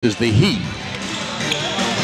is the heat.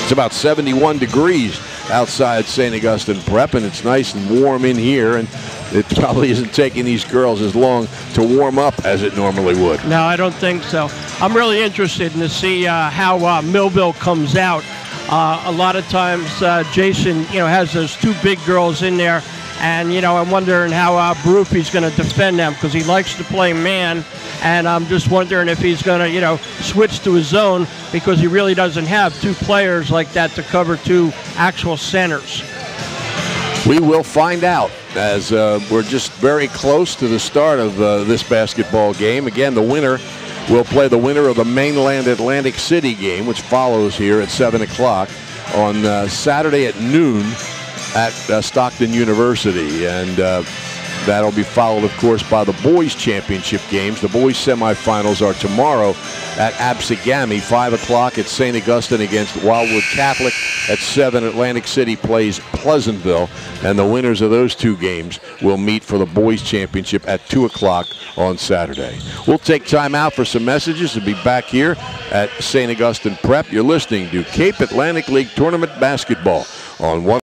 It's about 71 degrees outside St. Augustine Prep, and it's nice and warm in here, and it probably isn't taking these girls as long to warm up as it normally would. No, I don't think so. I'm really interested in to see how Millville comes out. A lot of times Jason, has those two big girls in there, and, I'm wondering how Baruffi's going to defend them, because he likes to play man, and I'm just wondering if he's going to, switch to his zone, because he really doesn't have two players like that to cover two actual centers. We will find out as we're just very close to the start of this basketball game. Again, the winner will play the winner of the Mainland Atlantic City game, which follows here at 7 o'clock on Saturday at noon at Stockton University. And that'll be followed, of course, by the boys' championship games. The boys' semifinals are tomorrow at Absegami, 5 o'clock at St. Augustine against Wildwood Catholic. At 7, Atlantic City plays Pleasantville, and the winners of those two games will meet for the boys' championship at 2 o'clock on Saturday. We'll take time out for some messages and be back here at St. Augustine Prep. You're listening to Cape Atlantic League Tournament Basketball on one.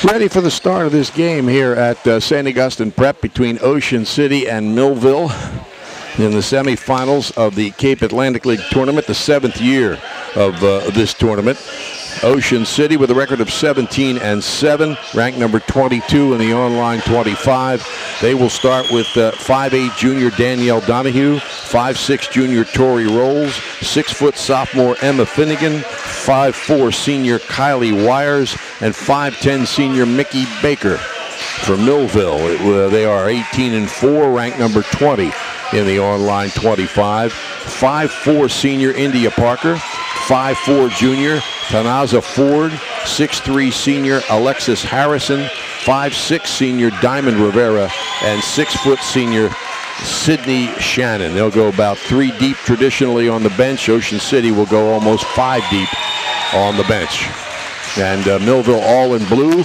Ready for the start of this game here at St. Augustine Prep between Ocean City and Millville in the semifinals of the Cape Atlantic League Tournament, the 7th year of this tournament. Ocean City with a record of 17-7, ranked number 22 in the online 25. They will start with 5'8" junior Danielle Donahue, 5'6" junior Tori Rolls, 6' sophomore Emma Finnegan, 5'4" senior Kylie Wires, and 5'10" senior Mickey Baker. For Millville, they are 18-4, ranked number 20 in the online 25. 5'4" senior India Parker, 5'4" junior Tanaza Ford, 6'3" senior Alexis Harrison, 5'6" senior Diamond Rivera, and 6' senior Sydney Shannon. They'll go about 3 deep traditionally on the bench. Ocean City will go almost 5 deep on the bench. And Millville all in blue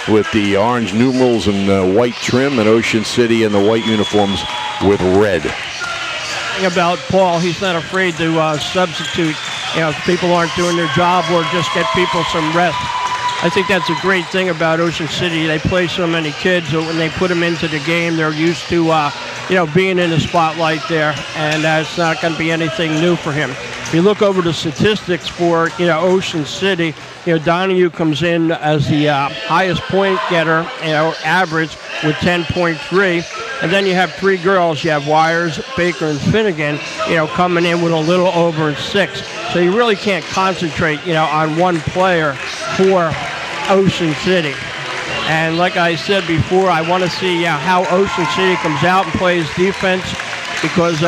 with the orange numerals and white trim, and Ocean City in the white uniforms with red. About Paul, he's not afraid to substitute, if people aren't doing their job, or just get people some rest. I think that's a great thing about Ocean City. They play so many kids, so when they put them into the game, they're used to, being in the spotlight there, and it's not going to be anything new for him. If you look over the statistics for, Ocean City, Donahue comes in as the highest point getter, average with 10.3. And then you have 3 girls. You have Wires, Baker, and Finnegan, coming in with a little over 6. So you really can't concentrate, on one player for Ocean City. And like I said before, I want to see how Ocean City comes out and plays defense, because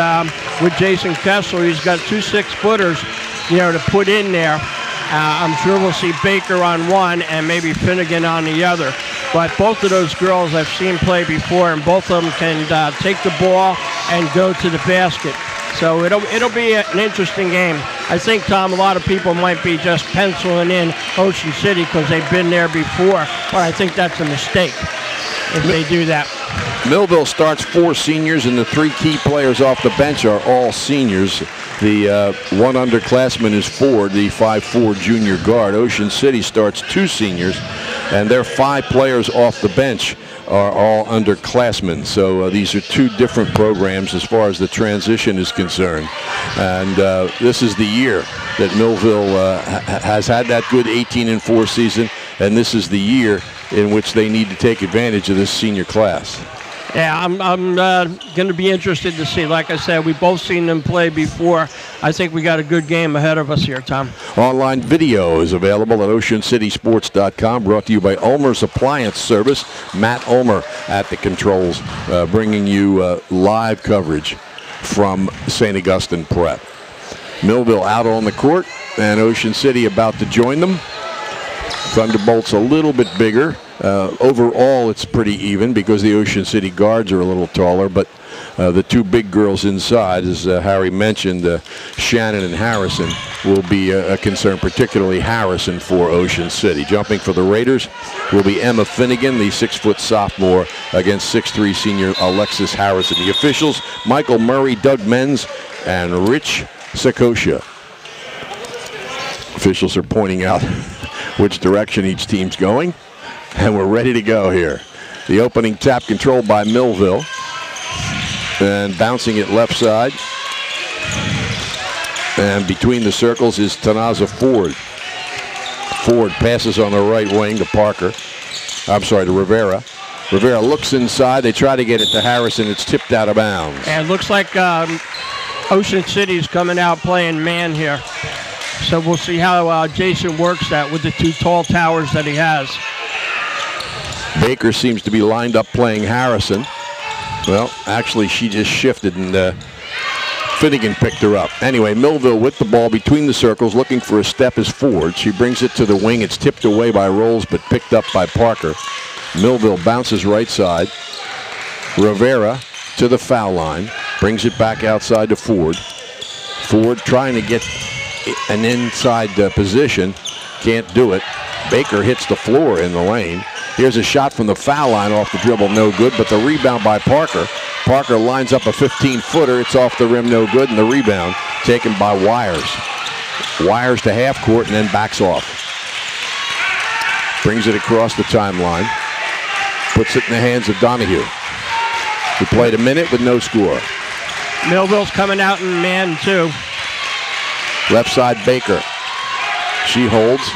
with Jason Kessler, he's got 2 6-footers, to put in there. I'm sure we'll see Baker on one and maybe Finnegan on the other. But both of those girls I've seen play before, and both of them can take the ball and go to the basket. So it'll be an interesting game. I think, Tom, a lot of people might be just penciling in Ocean City because they've been there before, but I think that's a mistake if they do that. Millville starts 4 seniors, and the 3 key players off the bench are all seniors. The one underclassman is Ford, the 5'4" junior guard. Ocean City starts 2 seniors, and their 5 players off the bench are all underclassmen. So these are 2 different programs as far as the transition is concerned. And this is the year that Millville has had that good 18-4 season, and this is the year in which they need to take advantage of this senior class. Yeah, I'm going to be interested to see. Like I said, we've both seen them play before. I think we got a good game ahead of us here, Tom. Online video is available at oceancitysports.com, brought to you by Ulmer's Appliance Service. Matt Ulmer at the controls, bringing you live coverage from St. Augustine Prep. Millville out on the court, and Ocean City about to join them. Thunderbolts a little bit bigger. Overall, it's pretty even because the Ocean City guards are a little taller, but the 2 big girls inside, as Harry mentioned, Shannon and Harrison, will be a concern, particularly Harrison for Ocean City. Jumping for the Raiders will be Emma Finnegan, the 6-foot sophomore, against 6'3" senior Alexis Harrison. The officials, Michael Murray, Doug Menz, and Rich Sakosha. Officials are pointing out which direction each team's going, and we're ready to go here. The opening tap controlled by Millville, and bouncing it left side, and between the circles is Tanaza Ford. Ford passes on the right wing to to Rivera. Rivera looks inside. They try to get it to Harrison. It's tipped out of bounds. And it looks like Ocean City's coming out playing man here. So we'll see how Jason works that with the 2 tall towers that he has. Baker seems to be lined up playing Harrison. Well, actually, she just shifted, and Finnegan picked her up. Anyway, Millville with the ball between the circles, looking for a step is Ford. She brings it to the wing. It's tipped away by Rolls, but picked up by Parker. Millville bounces right side. Rivera to the foul line. Brings it back outside to Ford. Ford trying to get an inside position. Can't do it. Baker hits the floor in the lane. Here's a shot from the foul line off the dribble, no good, but the rebound by Parker. Parker lines up a 15-footer. It's off the rim, no good, and the rebound taken by Wires. Wires to half court and then backs off. Brings it across the timeline. Puts it in the hands of Donahue. We played a minute with no score. Millville's coming out in man, too. Left side, Baker. She holds.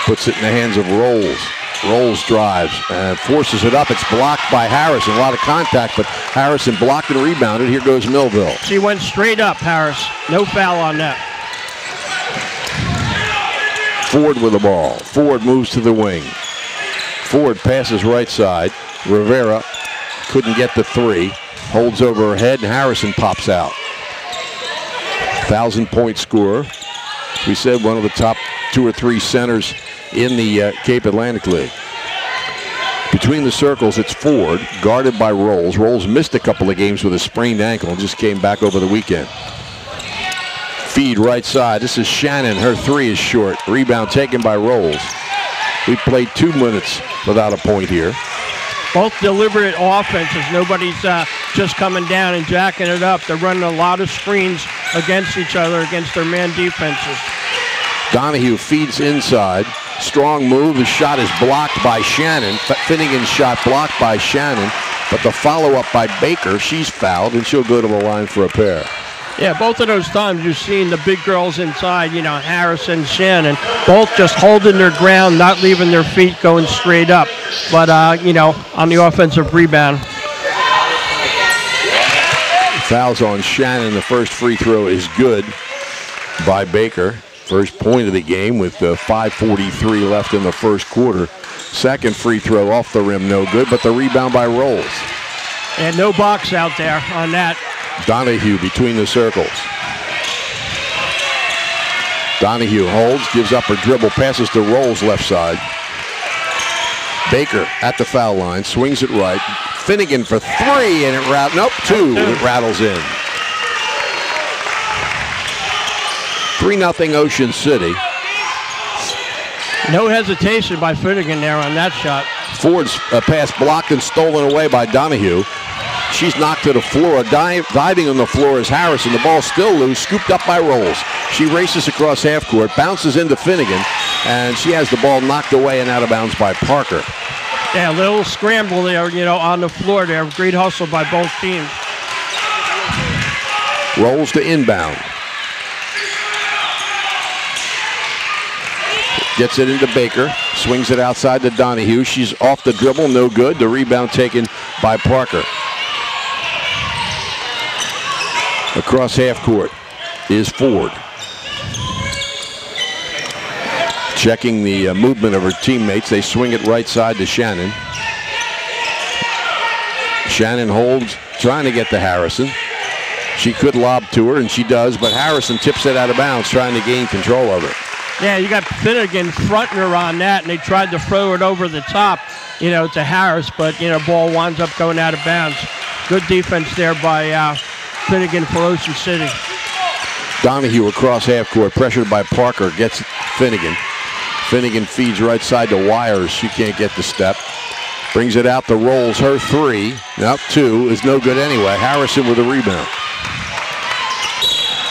Puts it in the hands of Rolls. Rolls drives and forces it up. It's blocked by Harrison. A lot of contact, but Harrison blocked and rebounded. Here goes Millville. She went straight up, Harris. No foul on that. Ford with the ball. Ford moves to the wing. Ford passes right side. Rivera couldn't get the 3. Holds over her head, and Harrison pops out. 1,000-point scorer. We said one of the top 2 or 3 centers in the Cape Atlantic League. Between the circles, it's Ford, guarded by Rolls. Rolls missed a couple of games with a sprained ankle and just came back over the weekend. Feed right side. This is Shannon. Her 3 is short. Rebound taken by Rolls. We played 2 minutes without a point here. Both deliberate offenses. Nobody's just coming down and jacking it up. They're running a lot of screens against each other, against their man defenses. Donahue feeds inside. Strong move. The shot is blocked by Shannon. Finnegan's shot blocked by Shannon. But the follow-up by Baker, she's fouled, and she'll go to the line for a pair. Yeah, both of those times you've seen the big girls inside, Harrison, Shannon, both just holding their ground, not leaving their feet going straight up. But, on the offensive rebound. Fouls on Shannon. The first free throw is good by Baker. First point of the game with 5:43 left in the first quarter. Second free throw off the rim, no good, but the rebound by Rolls. And no box out there on that. Donahue between the circles. Donahue holds, gives up her dribble, passes to Rolls left side. Baker at the foul line, swings it right. Finnegan for three, and it two. It rattles in. 3-0 Ocean City. No hesitation by Finnegan there on that shot. Ford's pass blocked and stolen away by Donahue. She's knocked to the floor. Diving on the floor is Harrison. The ball still loose, scooped up by Rolls. She races across half court, bounces into Finnegan, and she has the ball knocked away and out of bounds by Parker. Yeah, a little scramble there, on the floor there. Great hustle by both teams. Rolls to inbound. Gets it into Baker. Swings it outside to Donahue. She's off the dribble, no good. The rebound taken by Parker. Across half court is Ford. Checking the movement of her teammates. They swing it right side to Shannon. Shannon holds, trying to get to Harrison. She could lob to her, and she does, but Harrison tips it out of bounds, trying to gain control of it. Yeah, you got Finnegan fronting her on that, and they tried to throw it over the top, to Harris, but, ball winds up going out of bounds. Good defense there by Finnegan for Ocean City. Donahue across half court, pressured by Parker, gets Finnegan. Finnegan feeds right side to Wires. She can't get the step. Brings it out to Rolls. Her three, two, is no good anyway. Harrison with a rebound.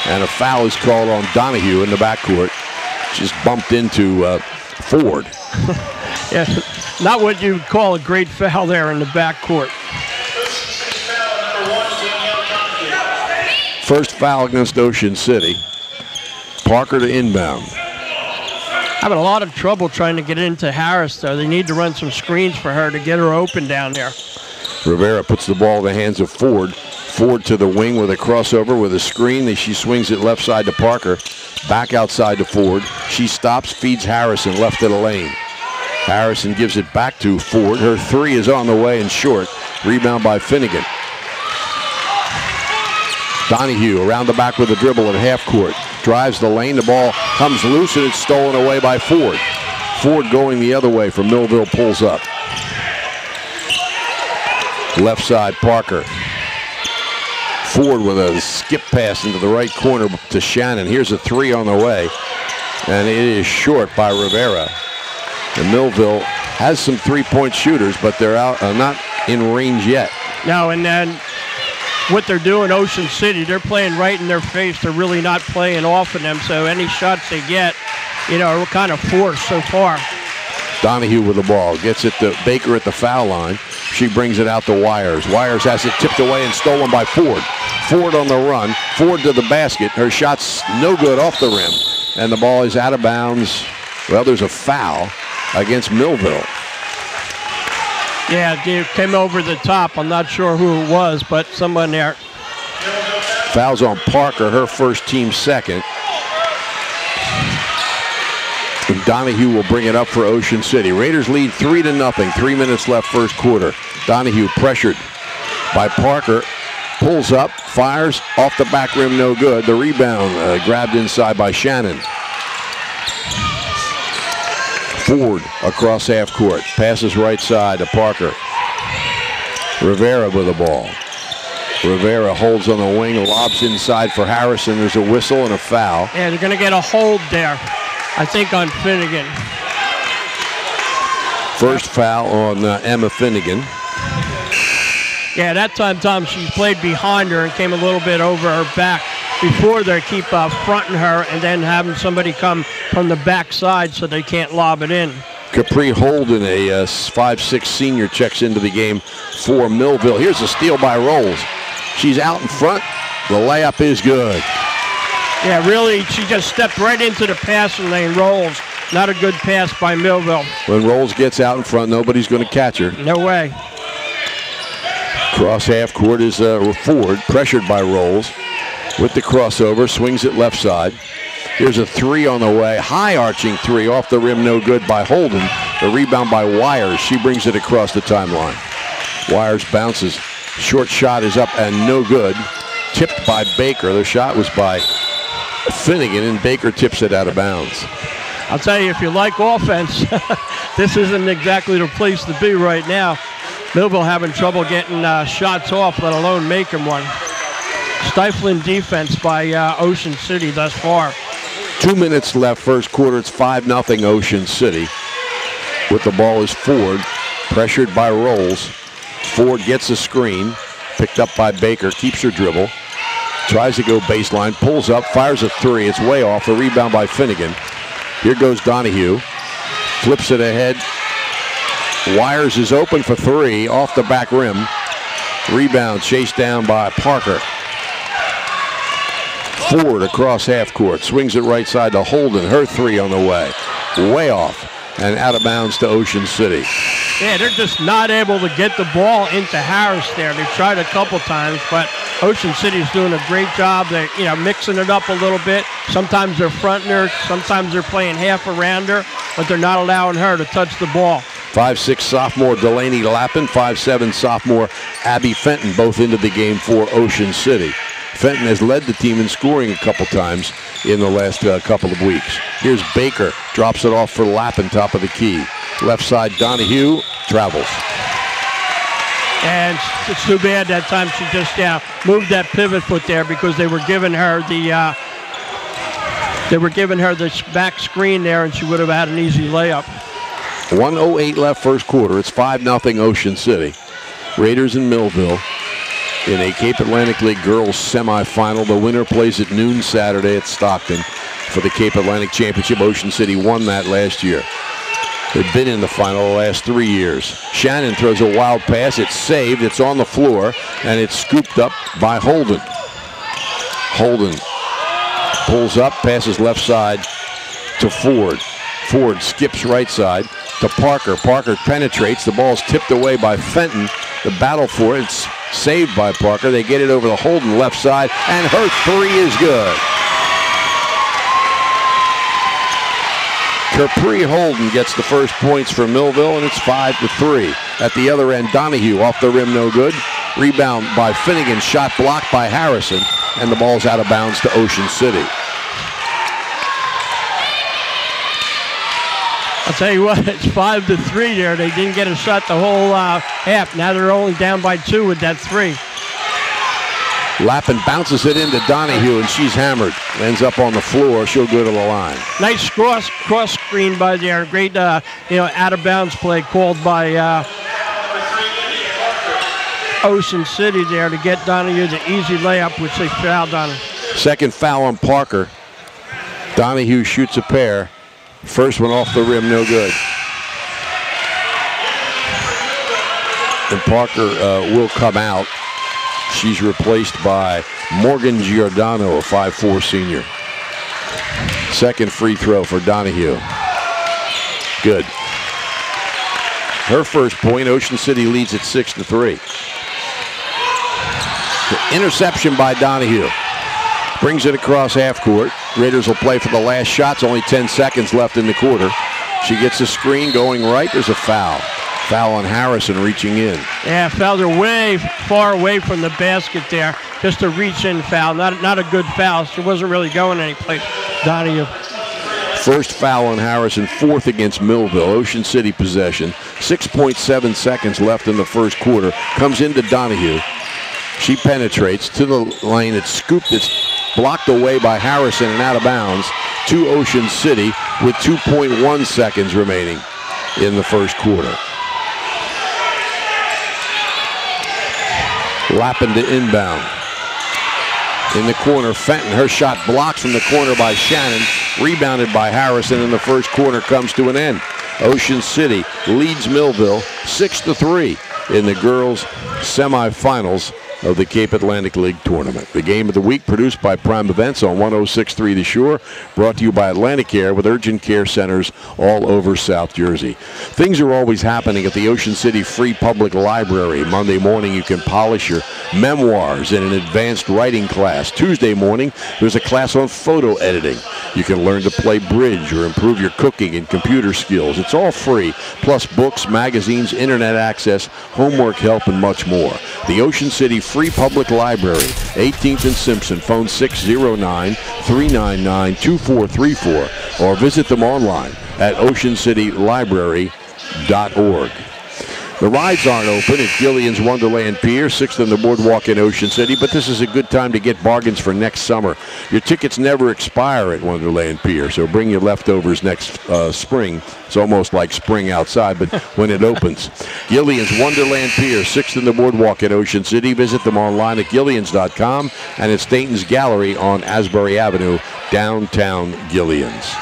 And a foul is called on Donahue in the backcourt. Just bumped into Ford. Yeah, not what you'd call a great foul there in the backcourt. First foul against Ocean City. Parker to inbound. Having a lot of trouble trying to get into Harris, though. They need to run some screens for her to get her open down there. Rivera puts the ball in the hands of Ford. Ford to the wing with a crossover with a screen. She swings it left side to Parker. Back outside to Ford. She stops, feeds Harrison left of the lane. Harrison gives it back to Ford. Her three is on the way and short. Rebound by Finnegan. Donahue around the back with a dribble at half court. Drives the lane. The ball comes loose and it's stolen away by Ford. Ford going the other way from Millville pulls up. Left side, Parker. Ford with a skip pass into the right corner to Shannon. Here's a three on the way. And it is short by Rivera. And Millville has some three-point shooters, but they're out, not in range yet. No, and then what they're doing, Ocean City, they're playing right in their face. They're really not playing off of them, so any shots they get, are kind of forced so far. Donahue with the ball. Gets it to Baker at the foul line. She brings it out to Wires. Wires has it tipped away and stolen by Ford. Ford on the run. Ford to the basket. Her shot's no good off the rim. And the ball is out of bounds. Well, there's a foul against Millville. Yeah, it came over the top. I'm not sure who it was, but someone there. Fouls on Parker, her first, team second. And Donahue will bring it up for Ocean City. Raiders lead 3-0. 3 minutes left first quarter. Donahue pressured by Parker. Pulls up, fires, off the back rim, no good. The rebound grabbed inside by Shannon. Ford across half court. Passes right side to Parker. Rivera with the ball. Rivera holds on the wing, lobs inside for Harrison. There's a whistle and a foul. Yeah, they're going to get a hold there, I think, on Finnegan. First foul on Emma Finnegan. Yeah, that time, Tom, she played behind her and came a little bit over her back. Before they keep fronting her and then having somebody come from the backside so they can't lob it in. Capri Holden, a 5'6" senior, checks into the game for Millville. Here's a steal by Rolls. She's out in front. The layup is good. Yeah, really, she just stepped right into the passing lane. Rolls. Not a good pass by Millville. When Rolls gets out in front, nobody's going to catch her. No way. Cross half court is Ford, pressured by Rolls. With the crossover, swings it left side. Here's a three on the way. High arching three off the rim, no good by Holden. The rebound by Wires. She brings it across the timeline. Wires bounces. Short shot is up and no good. Tipped by Baker. The shot was by Finnegan, and Baker tips it out of bounds. I'll tell you, if you like offense, this isn't exactly the place to be right now. Millville having trouble getting shots off, let alone making one. Stifling defense by Ocean City thus far. 2 minutes left, first quarter. It's 5-0 Ocean City. With the ball is Ford, pressured by Rolls. Ford gets a screen, picked up by Baker, keeps her dribble. Tries to go baseline, pulls up, fires a three. It's way off. The rebound by Finnegan. Here goes Donahue. Flips it ahead. Wires is open for three, off the back rim. Rebound chased down by Parker. Ford across half court, swings it right side to Holden. Her three on the way off and out of bounds to Ocean City. Yeah, they're just not able to get the ball into Harris there. They've tried a couple times, but Ocean City's doing a great job. They're mixing it up a little bit. Sometimes they're fronting her, sometimes they're playing half around her, but they're not allowing her to touch the ball. 5'6" sophomore Delaney Lappin, 5'7" sophomore Abby Fenton, both into the game for Ocean City. Fenton has led the team in scoring a couple times in the last couple of weeks. Here's Baker, drops it off for Lappin, top of the key. Left side, Donahue travels. And it's too bad that time she just moved that pivot foot there, because they were giving her the back screen there, and she would have had an easy layup. 1:08 left first quarter. It's 5-0 Ocean City. Raiders in Millville in a Cape Atlantic League girls semifinal. The winner plays at noon Saturday at Stockton for the Cape Atlantic Championship. Ocean City won that last year. They've been in the final the last 3 years. Shannon throws a wild pass. It's saved. It's on the floor, and it's scooped up by Holden. Holden pulls up, passes left side to Ford. Ford skips right side to Parker. Parker penetrates. The ball's tipped away by Fenton. The battle for it. It's saved by Parker. They get it over the Holden left side, and her three is good. Capri Holden gets the first points for Millville, and it's 5-3. At the other end, Donahue off the rim, no good. Rebound by Finnegan, shot blocked by Harrison, and the ball's out of bounds to Ocean City. I'll tell you what, it's 5-3 there. They didn't get a shot the whole half. Now they're only down by 2 with that three. Lappin bounces it into Donahue, and she's hammered. Ends up on the floor. She'll go to the line. Nice cross screen by there. Great, out of bounds play called by Ocean City there to get Donahue the easy layup, which they fouled on him. Second foul on Parker. Donahue shoots a pair. First one off the rim, no good. And Parker will come out. She's replaced by Morgan Giordano, a 5'4" senior. Second free throw for Donahue. Good. Her first point. Ocean City leads at 6-3. The interception by Donahue. Brings it across half court. Raiders will play for the last shots. Only 10 seconds left in the quarter. She gets a screen going right. There's a foul. Foul on Harrison reaching in. Yeah, fouled her way far away from the basket there. Just a reach-in foul. Not a good foul. She wasn't really going anyplace. Donahue. First foul on Harrison, fourth against Millville. Ocean City possession. 6.7 seconds left in the first quarter. Comes into Donahue. She penetrates to the lane. It's scooped. It's blocked away by Harrison and out of bounds to Ocean City with 2.1 seconds remaining in the first quarter. Lappin to inbound. In the corner, Fenton. Her shot blocked from the corner by Shannon. Rebounded by Harrison, and the first quarter comes to an end. Ocean City leads Millville 6-3 in the girls' semifinals of the Cape Atlantic League Tournament. The game of the week produced by Prime Events on 106.3 The Shore, brought to you by Atlantic Care with urgent care centers all over South Jersey. Things are always happening at the Ocean City Free Public Library. Monday morning you can polish your memoirs in an advanced writing class. Tuesday morning there's a class on photo editing. You can learn to play bridge or improve your cooking and computer skills. It's all free, plus books, magazines, internet access, homework help, and much more. The Ocean City Free Public Library, 18th and Simpson, phone 609-399-2434, or visit them online at oceancitylibrary.org. The rides aren't open at Gillian's Wonderland Pier, 6th on the Boardwalk in Ocean City, but this is a good time to get bargains for next summer. Your tickets never expire at Wonderland Pier, so bring your leftovers next spring. It's almost like spring outside, but when it opens. Gillian's Wonderland Pier, 6th in the Boardwalk in Ocean City. Visit them online at gillians.com and at Staten's Gallery on Asbury Avenue, downtown Gillian's.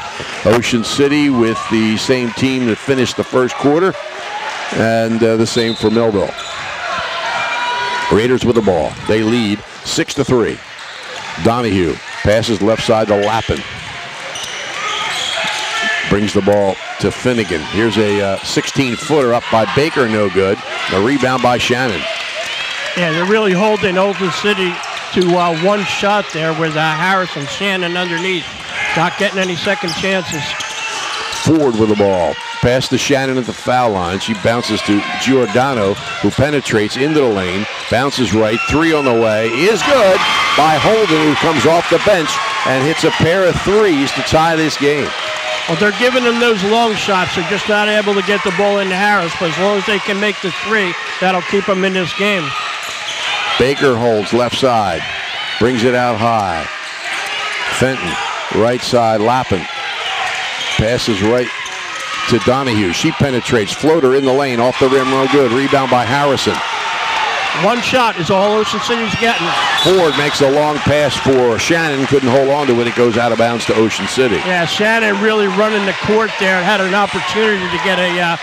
Ocean City with the same team that finished the first quarter. And the same for Millville. Raiders with the ball. They lead 6-3. Donahue passes left side to Lappin. Brings the ball to Finnegan. Here's a 16-footer up by Baker, no good. A rebound by Shannon. Yeah, they're really holding Ocean City to one shot there with Harris and Shannon underneath. Not getting any second chances. Ford with the ball. Pass to Shannon at the foul line. She bounces to Giordano, who penetrates into the lane. Bounces right. Three on the way. Is good by Holden, who comes off the bench and hits a pair of threes to tie this game. Well, they're giving them those long shots. They're just not able to get the ball into Harris. But as long as they can make the three, that'll keep them in this game. Baker holds left side. Brings it out high. Fenton, right side, Lappin. Passes right to Donahue. She penetrates. Floater in the lane. Off the rim, no good. Rebound by Harrison. One shot is all Ocean City's getting. Ford makes a long pass for Shannon. Couldn't hold on to it. It goes out of bounds to Ocean City. Yeah, Shannon really running the court there. Had an opportunity to get a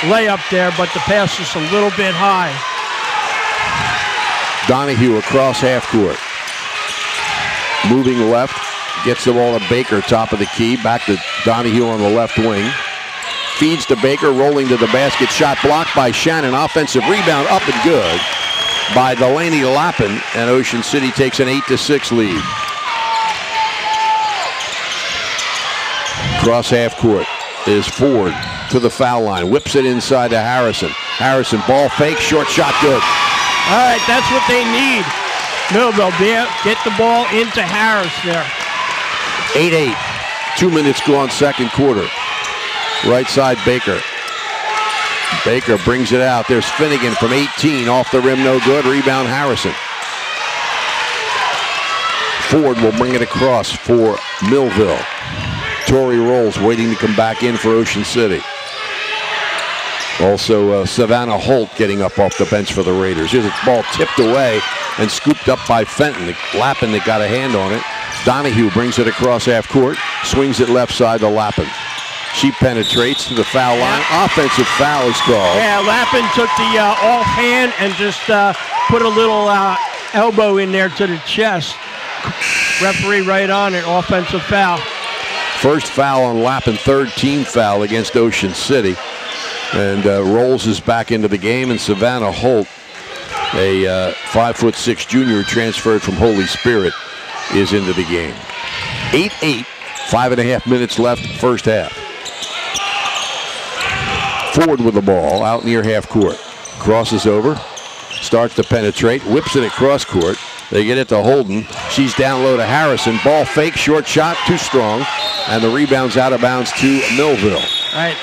layup there, but the pass is a little bit high. Donahue across half court. Moving left. Gets the ball to Baker, top of the key. Back to Donahue on the left wing. Feeds to Baker, rolling to the basket. Shot blocked by Shannon. Offensive rebound up and good by Delaney Lappin. And Ocean City takes an 8-6 lead. Cross half court is Ford to the foul line. Whips it inside to Harrison. Harrison, ball fake, short shot, good. All right, that's what they need. Millville, get the ball into Harris there. 8-8. 2 minutes gone, second quarter. Right side, Baker. Baker brings it out. There's Finnegan from 18. Off the rim, no good. Rebound, Harrison. Ford will bring it across for Millville. Torrey Rolls waiting to come back in for Ocean City. Also, Savannah Holt getting up off the bench for the Raiders. Here's a ball tipped away and scooped up by Fenton. Lappin that got a hand on it. Donahue brings it across half court. Swings it left side to Lappin. She penetrates to the foul line. Offensive foul is called. Yeah, Lappin took the offhand and just put a little elbow in there to the chest. Referee right on it. Offensive foul. First foul on Lappin. Third team foul against Ocean City. And Rolls is back into the game. And Savannah Holt, a 5'6" junior transferred from Holy Spirit, is into the game. 8-8. 5.5 minutes left first half. Ford with the ball out near half court. Crosses over. Starts to penetrate. Whips it across court. They get it to Holden. She's down low to Harrison. Ball fake. Short shot. Too strong. And the rebound's out of bounds to Millville. Right.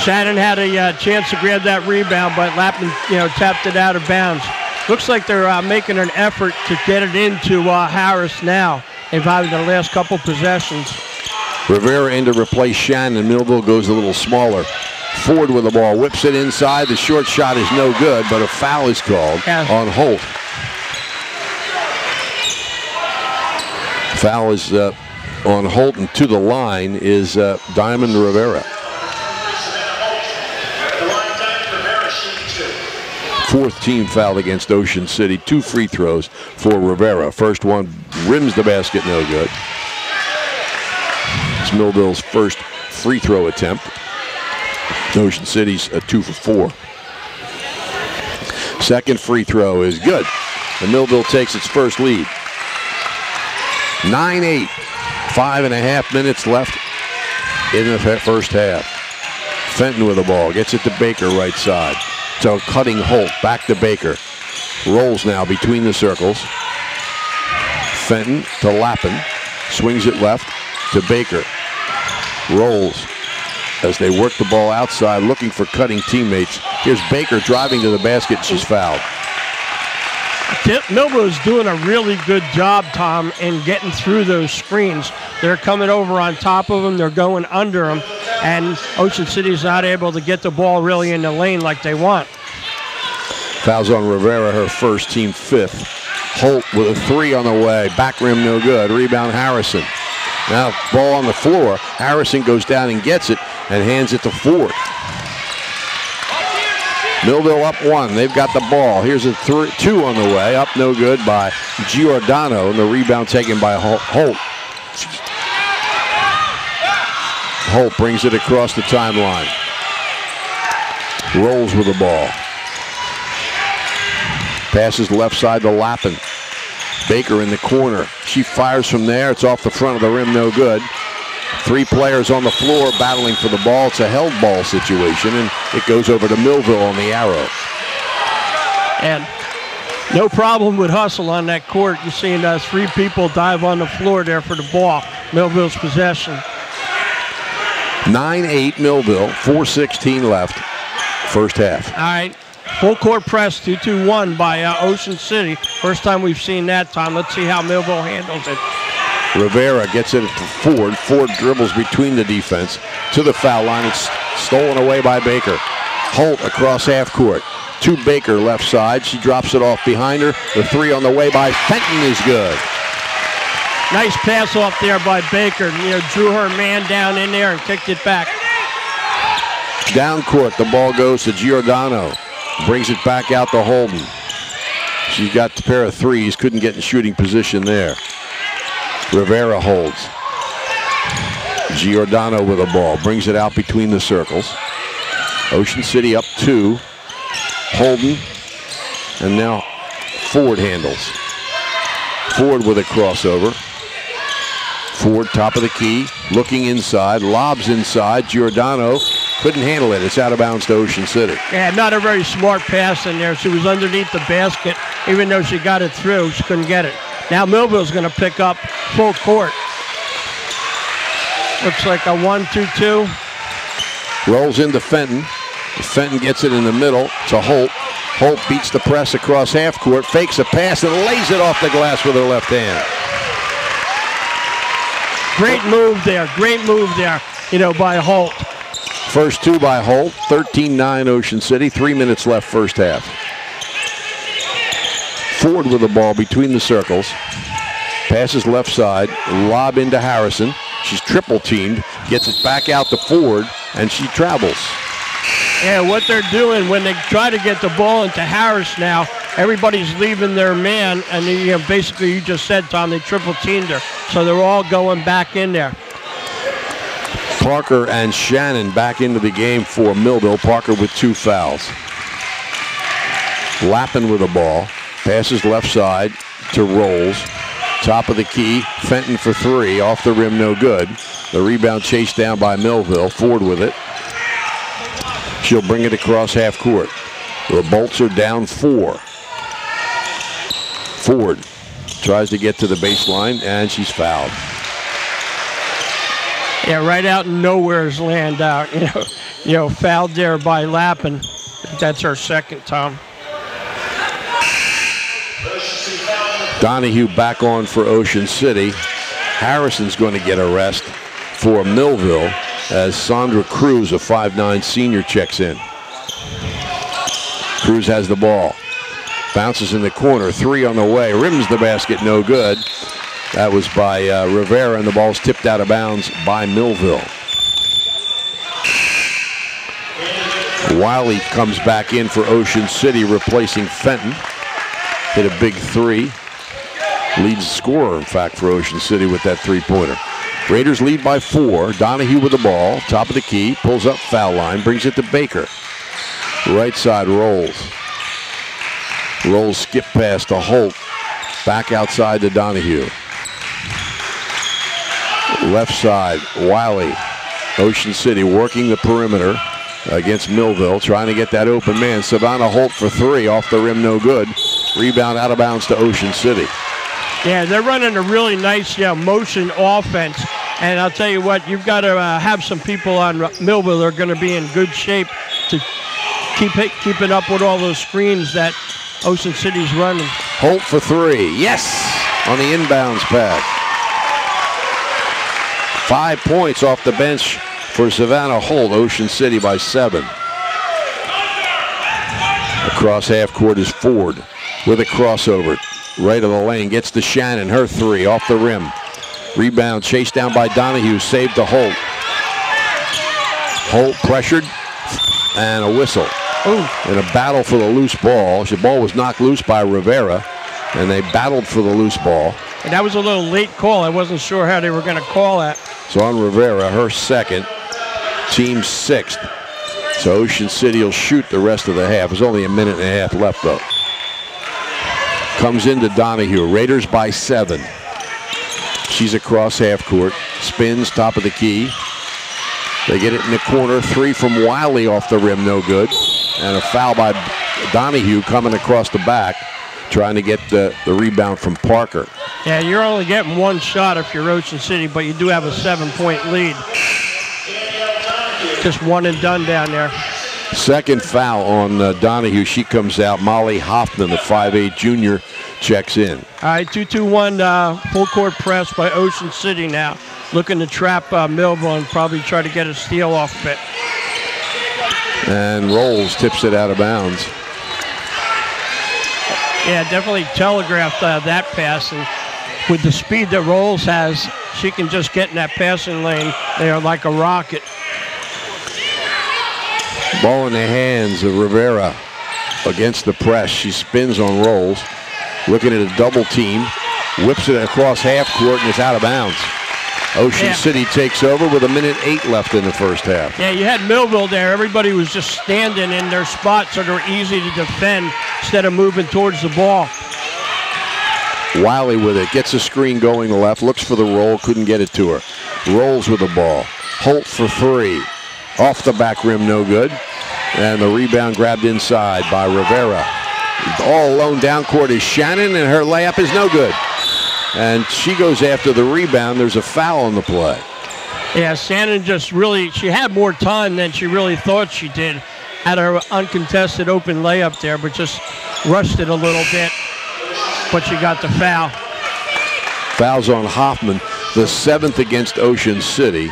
Shannon had a chance to grab that rebound, but Lappin, tapped it out of bounds. Looks like they're making an effort to get it into Harris now. They've had the last couple possessions. Rivera in to replace Shannon. Millville goes a little smaller. Ford with the ball. Whips it inside. The short shot is no good, but a foul is called on Holt. Foul is on Holt, and to the line is Diamond Rivera. Fourth team foul against Ocean City. 2 free throws for Rivera. First one rims the basket, no good. It's Millville's first free throw attempt. Ocean City's a 2 for 4. Second free throw is good. And Millville takes its first lead. 9-8. 5.5 minutes left in the first half. Fenton with the ball. Gets it to Baker right side. So cutting Holt. Back to Baker. Rolls now between the circles. Fenton to Lappin. Swings it left to Baker. Rolls as they work the ball outside looking for cutting teammates. Here's Baker driving to the basket. She's fouled. Millville is doing a really good job, Tom, in getting through those screens. They're coming over on top of them. They're going under them. And Ocean City's not able to get the ball really in the lane like they want. Fouls on Rivera, her first, team 5th. Holt with a 3 on the way. Back rim no good. Rebound Harrison. Now ball on the floor. Harrison goes down and gets it and hands it to Ford. Millville up 1. They've got the ball. Here's a 2 on the way. Up no good by Giordano. And the rebound taken by Holt. Holt brings it across the timeline. Rolls with the ball. Passes left side to Lappin. Baker in the corner. She fires from there. It's off the front of the rim, no good. 3 players on the floor battling for the ball. It's a held ball situation, and it goes over to Millville on the arrow. And no problem with hustle on that court. You're seeing 3 people dive on the floor there for the ball. Millville's possession. 9-8 Millville, 4:16 left, first half. All right, full court press, 2-2-1 by Ocean City. First time we've seen that, Tom. Let's see how Millville handles it. Rivera gets it to Ford. Ford dribbles between the defense to the foul line. It's stolen away by Baker. Holt across half court. To Baker left side. She drops it off behind her. The 3 on the way by Fenton is good. Nice pass off there by Baker. Drew her man down in there and kicked it back. Down court, the ball goes to Giordano. Brings it back out to Holden. She got a pair of 3s. Couldn't get in shooting position there. Rivera holds. Giordano with the ball. Brings it out between the circles. Ocean City up 2. Holden. And now Ford handles. Ford with a crossover. Ford top of the key. Looking inside. Lobs inside. Giordano couldn't handle it. It's out of bounds to Ocean City. Yeah, not a very smart pass in there. She was underneath the basket. Even though she got it through, she couldn't get it. Now Millville's going to pick up full court. Looks like a 1-2-2. Rolls into Fenton. Fenton gets it in the middle to Holt. Holt beats the press across half court, fakes a pass, and lays it off the glass with her left hand. Great move there. Great move there, by Holt. First 2 by Holt. 13-9 Ocean City. 3 minutes left first half. Ford with the ball between the circles. Passes left side. Lob into Harrison. She's triple teamed. Gets it back out to Ford, and she travels. Yeah, what they're doing when they try to get the ball into Harris now, everybody's leaving their man, and basically you just said, Tom, they triple teamed her. So they're all going back in there. Parker and Shannon back into the game for Millville. Parker with 2 fouls. Lappin with the ball. Passes left side to Rolls. Top of the key. Fenton for 3. Off the rim, no good. The rebound chased down by Millville. Ford with it. She'll bring it across half court. The Bolts are down 4. Ford tries to get to the baseline, and she's fouled. Yeah, right out in nowhere's land out. Fouled there by Lappin. That's her second, Tom. Donahue back on for Ocean City. Harrison's going to get a rest for Millville as Sandra Cruz, a 5'9" senior, checks in. Cruz has the ball. Bounces in the corner. 3 on the way. Rims the basket, no good. That was by Rivera, and the ball's tipped out of bounds by Millville. Wiley comes back in for Ocean City, replacing Fenton. Hit a big three. Leads scorer, in fact, for Ocean City with that three-pointer. Raiders lead by 4. Donahue with the ball. Top of the key. Pulls up foul line. Brings it to Baker. Right side rolls. Rolls skip pass to Holt. Back outside to Donahue. Left side, Wiley. Ocean City working the perimeter against Millville, trying to get that open man. Savannah Holt for 3, off the rim, no good. Rebound out of bounds to Ocean City. Yeah, they're running a really nice motion offense. And I'll tell you what, you've got to have some people on Millville that are going to be in good shape to keeping up with all those screens that Ocean City's running. Holt for 3, yes, on the inbounds pass. 5 points off the bench for Savannah Holt. Ocean City by 7. Across half court is Ford with a crossover. Right of the lane, gets to Shannon, her 3, off the rim. Rebound, chased down by Donahue, saved to Holt. Holt pressured, and a whistle. Ooh. In a battle for the loose ball. The ball was knocked loose by Rivera, and they battled for the loose ball. And that was a little late call. I wasn't sure how they were going to call that. So on Rivera, her 2nd, team 6th. So Ocean City will shoot the rest of the half. There's only a minute and a half left, though. Comes into Donahue. Raiders by 7. She's across half court. Spins, top of the key. They get it in the corner. 3 from Wiley off the rim, no good. And a foul by Donahue coming across the back, trying to get the rebound from Parker. Yeah, you're only getting 1 shot if you're Ocean City, but you do have a 7-point lead. Just one and done down there. 2nd foul on Donahue. She comes out. Molly Hoffman, the 5'8 junior, checks in. All right, 2-2-1 full court press by Ocean City now. Looking to trap Millville and probably try to get a steal off of it. And Rolls tips it out of bounds. Yeah, definitely telegraphed that pass. And with the speed that Rolls has, she can just get in that passing lane there like a rocket. Ball in the hands of Rivera against the press. She spins on Rolls. Looking at a double team. Whips it across half court and it's out of bounds. Ocean City takes over with 1:08 left in the first half. Yeah, you had Millville there. Everybody was just standing in their spots so they're easy to defend instead of moving towards the ball. Wiley with it. Gets a screen going left. Looks for the roll. Couldn't get it to her. Rolls with the ball. Holt for 3. Off the back rim, no good. And the rebound grabbed inside by Rivera. All alone down court is Shannon, and her layup is no good. And she goes after the rebound. There's a foul on the play. Yeah, Shannon just really, she had more time than she really thought she did. Had her uncontested open layup there, but just rushed it a little bit. But she got the foul. Fouls on Hoffman, the 7th against Ocean City.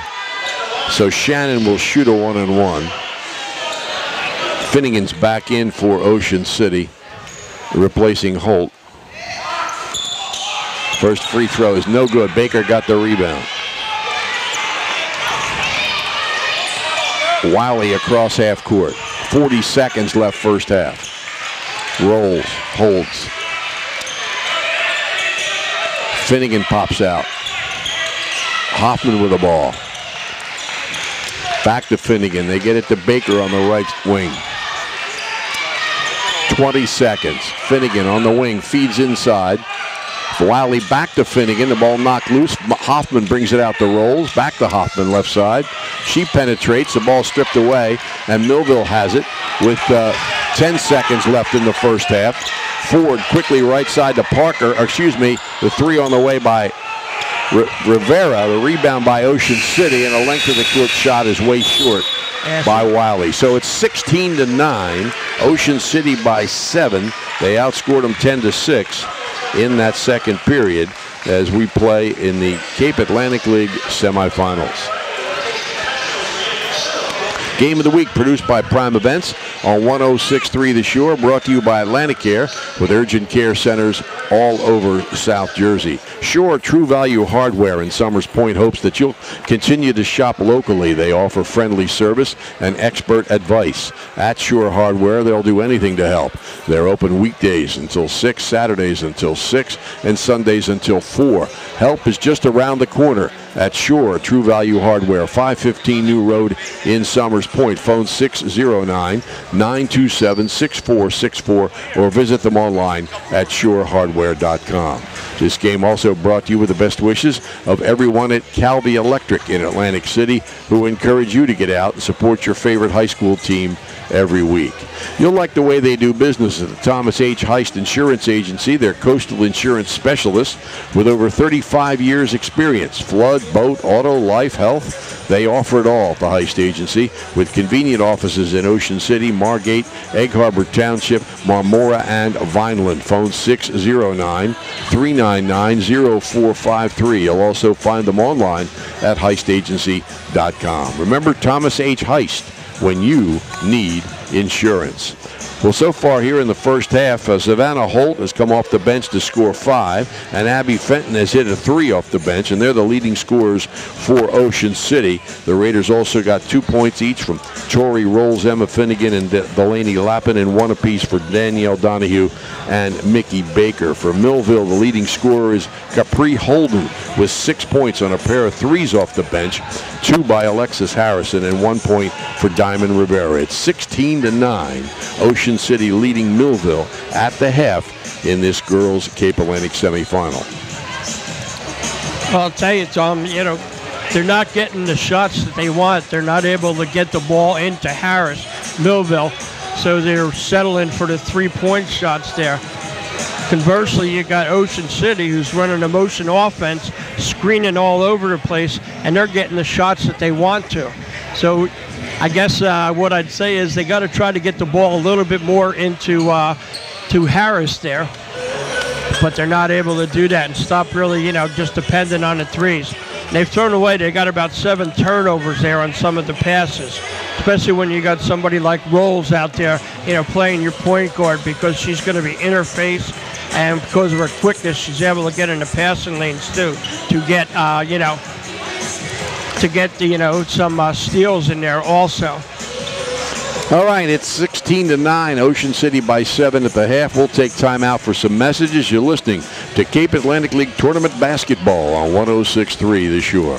So Shannon will shoot a 1-and-1. Finnegan's back in for Ocean City, replacing Holt. First free throw is no good. Baker got the rebound. Wiley across half court. 40 seconds left first half. Rolls, holds. Finnegan pops out. Hoffman with the ball. Back to Finnegan. They get it to Baker on the right wing. 20 seconds. Finnegan on the wing. Feeds inside. Wiley back to Finnegan. The ball knocked loose. Hoffman brings it out to Rolls. Back to Hoffman left side. She penetrates. The ball stripped away. And Millville has it with 10 seconds left in the first half. Ford quickly right side to Parker. Or excuse me, the 3 on the way by Rivera. The rebound by Ocean City, and the length of the court shot is way short by Wiley. So it's 16-9. Ocean City by 7. They outscored them 10-6 in that second period as we play in the Cape Atlantic League semifinals. Game of the Week produced by Prime Events. on 106.3 The Shore, brought to you by Atlantic Care, with urgent care centers all over South Jersey. Shore True Value Hardware in Summers Point hopes that you'll continue to shop locally. They offer friendly service and expert advice. At Shore Hardware, they'll do anything to help. They're open weekdays until 6, Saturdays until 6, and Sundays until 4. Help is just around the corner at Shore True Value Hardware, 515 New Road in Summers Point. Phone 609-927-6464 or visit them online at shorehardware.com. This game also brought to you with the best wishes of everyone at Calvi Electric in Atlantic City, who encourage you to get out and support your favorite high school team every week. You'll like the way they do business at the Thomas H. Heist Insurance Agency. They're coastal insurance specialists with over 35 years experience. Flood, boat, auto, life, health. They offer it all at the Heist Agency, with convenient offices in Ocean City, Margate, Egg Harbor Township, Marmora, and Vineland. Phone 609-399-0453. You'll also find them online at heistagency.com. Remember Thomas H. Heist when you need insurance. Well, so far here in the first half, Savannah Holt has come off the bench to score 5, and Abby Fenton has hit a 3 off the bench, and they're the leading scorers for Ocean City. The Raiders also got 2 points each from Tori Rolls, Emma Finnegan, and Delaney Lappin, and 1 apiece for Danielle Donahue and Mickey Baker. For Millville, the leading scorer is Capri Holden with 6 points on a pair of 3s off the bench, 2 by Alexis Harrison, and 1 point for Diamond Rivera. It's 16-9. Ocean City leading Millville at the half in this girls' Cape Atlantic semifinal. Well, I'll tell you, Tom, they're not getting the shots that they want. They're not able to get the ball into Harris, Millville, so they're settling for the 3-point shots there. Conversely, you got Ocean City, who's running a motion offense, screening all over the place, and they're getting the shots that they want to. So I guess what I'd say is they got to try to get the ball a little bit more into to Harris there, but they're not able to do that and stop really, just dependent on the 3s. They've thrown away, they got about 7 turnovers there on some of the passes, especially when you got somebody like Rolls out there, playing your point guard, because she's going to be in her face, and because of her quickness, she's able to get in the passing lanes too, to get, some steals in there also. All right, it's 16-9, Ocean City by 7 at the half. We'll take time out for some messages. You're listening to Cape Atlantic League Tournament Basketball on 106.3 The Shore.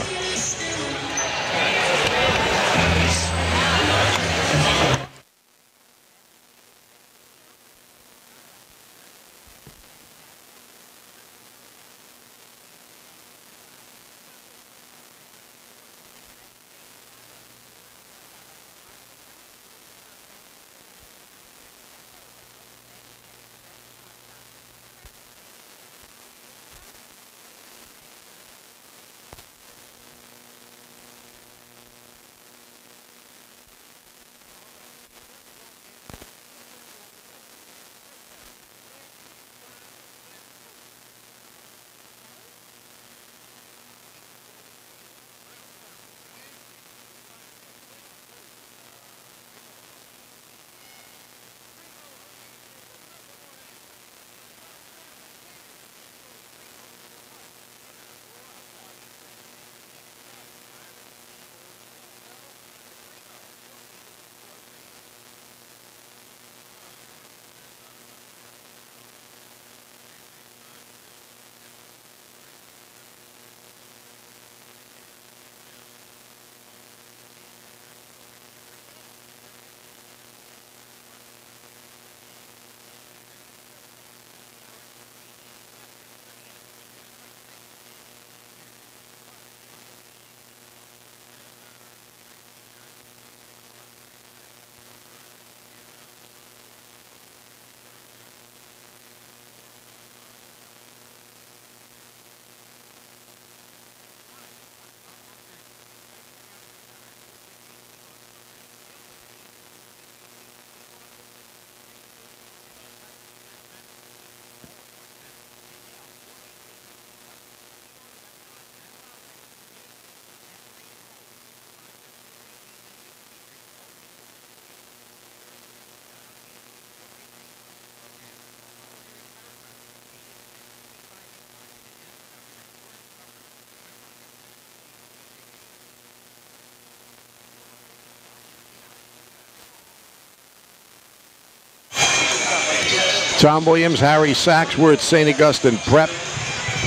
Tom Williams, Harry Sachs. We're at St. Augustine Prep,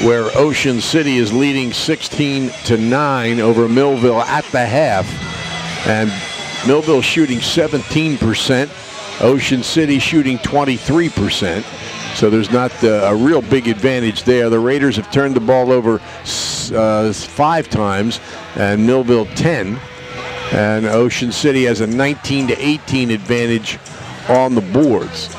where Ocean City is leading 16-9 over Millville at the half. And Millville shooting 17%, Ocean City shooting 23%. So there's not a real big advantage there. The Raiders have turned the ball over 5 times and Millville 10. And Ocean City has a 19-18 advantage on the boards.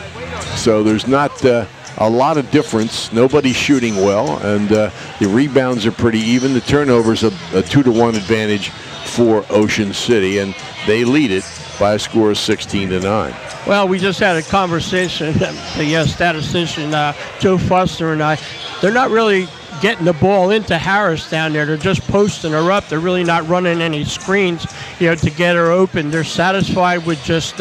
So there's not a lot of difference. Nobody's shooting well, and the rebounds are pretty even. The turnovers a 2-1 advantage for Ocean City, and they lead it by a score of 16-9. Well, we just had a conversation, the statistician Joe Foster and I. They're not really getting the ball into Harris down there. They're just posting her up. They're really not running any screens, to get her open. They're satisfied with just,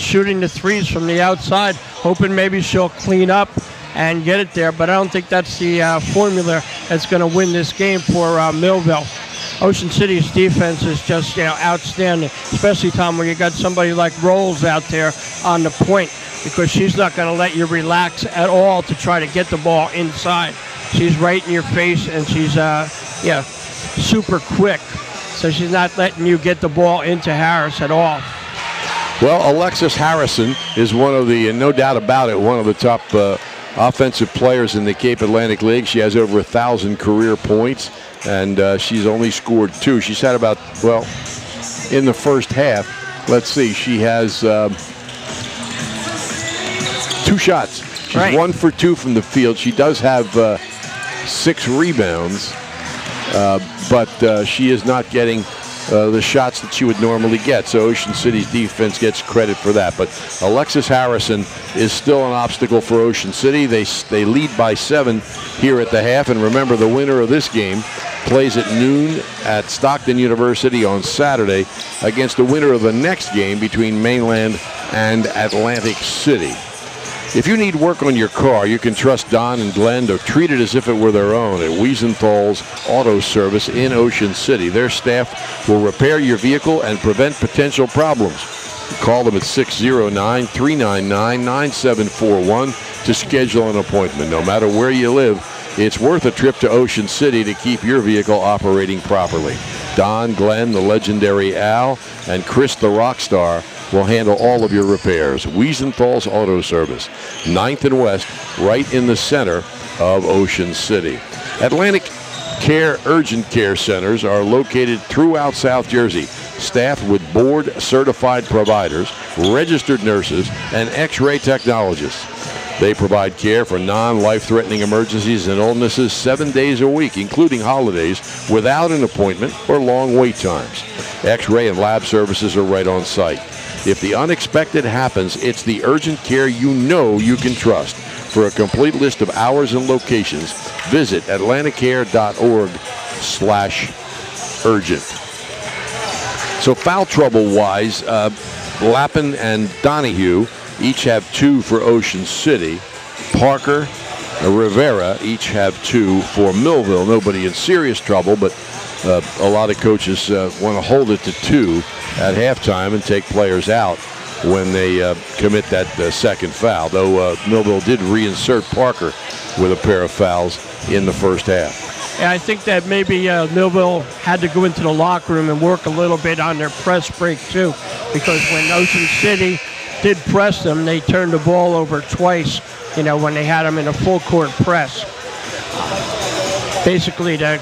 shooting the threes from the outside, hoping maybe she'll clean up and get it there. But I don't think that's the formula that's going to win this game for Millville. Ocean City's defense is just, outstanding, especially, Tom, when you got somebody like Rolls out there on the point, because she's not going to let you relax at all to try to get the ball inside. She's right in your face, and she's, super quick. So she's not letting you get the ball into Harris at all. Well, Alexis Harrison is one of the, and no doubt about it, one of the top offensive players in the Cape Atlantic League. She has over 1,000 career points, and she's only scored 2. She's had about, in the first half, let's see, she has 2 shots. She's right. 1 for 2 from the field. She does have 6 rebounds, but she is not getting the shots that she would normally get. So Ocean City's defense gets credit for that. But Alexis Harrison is still an obstacle for Ocean City. They lead by 7 here at the half. And remember, the winner of this game plays at noon at Stockton University on Saturday against the winner of the next game between Mainland and Atlantic City. If you need work on your car, you can trust Don and Glenn to treat it as if it were their own at Wiesenthal's Auto Service in Ocean City. Their staff will repair your vehicle and prevent potential problems. Call them at 609-399-9741 to schedule an appointment. No matter where you live, it's worth a trip to Ocean City to keep your vehicle operating properly. Don, Glenn, the legendary Al, and Chris the rock star will handle all of your repairs. Wiesenthal's Auto Service, 9th and West, right in the center of Ocean City. Atlantic Care Urgent Care Centers are located throughout South Jersey, staffed with board-certified providers, registered nurses, and X-ray technologists. They provide care for non-life-threatening emergencies and illnesses 7 days a week, including holidays, without an appointment or long wait times. X-ray and lab services are right on site. If the unexpected happens, it's the urgent care you can trust. For a complete list of hours and locations, visit atlanticare.org/urgent. So foul trouble-wise, Lappin and Donahue each have 2 for Ocean City. Parker, Rivera each have 2 for Millville. Nobody in serious trouble, but a lot of coaches want to hold it to 2 at halftime and take players out when they commit that second foul, though Millville did reinsert Parker with a pair of fouls in the first half. Yeah, I think that maybe Millville had to go into the locker room and work a little bit on their press break too, because when Ocean City did press them, they turned the ball over twice, when they had them in a full court press. Basically, the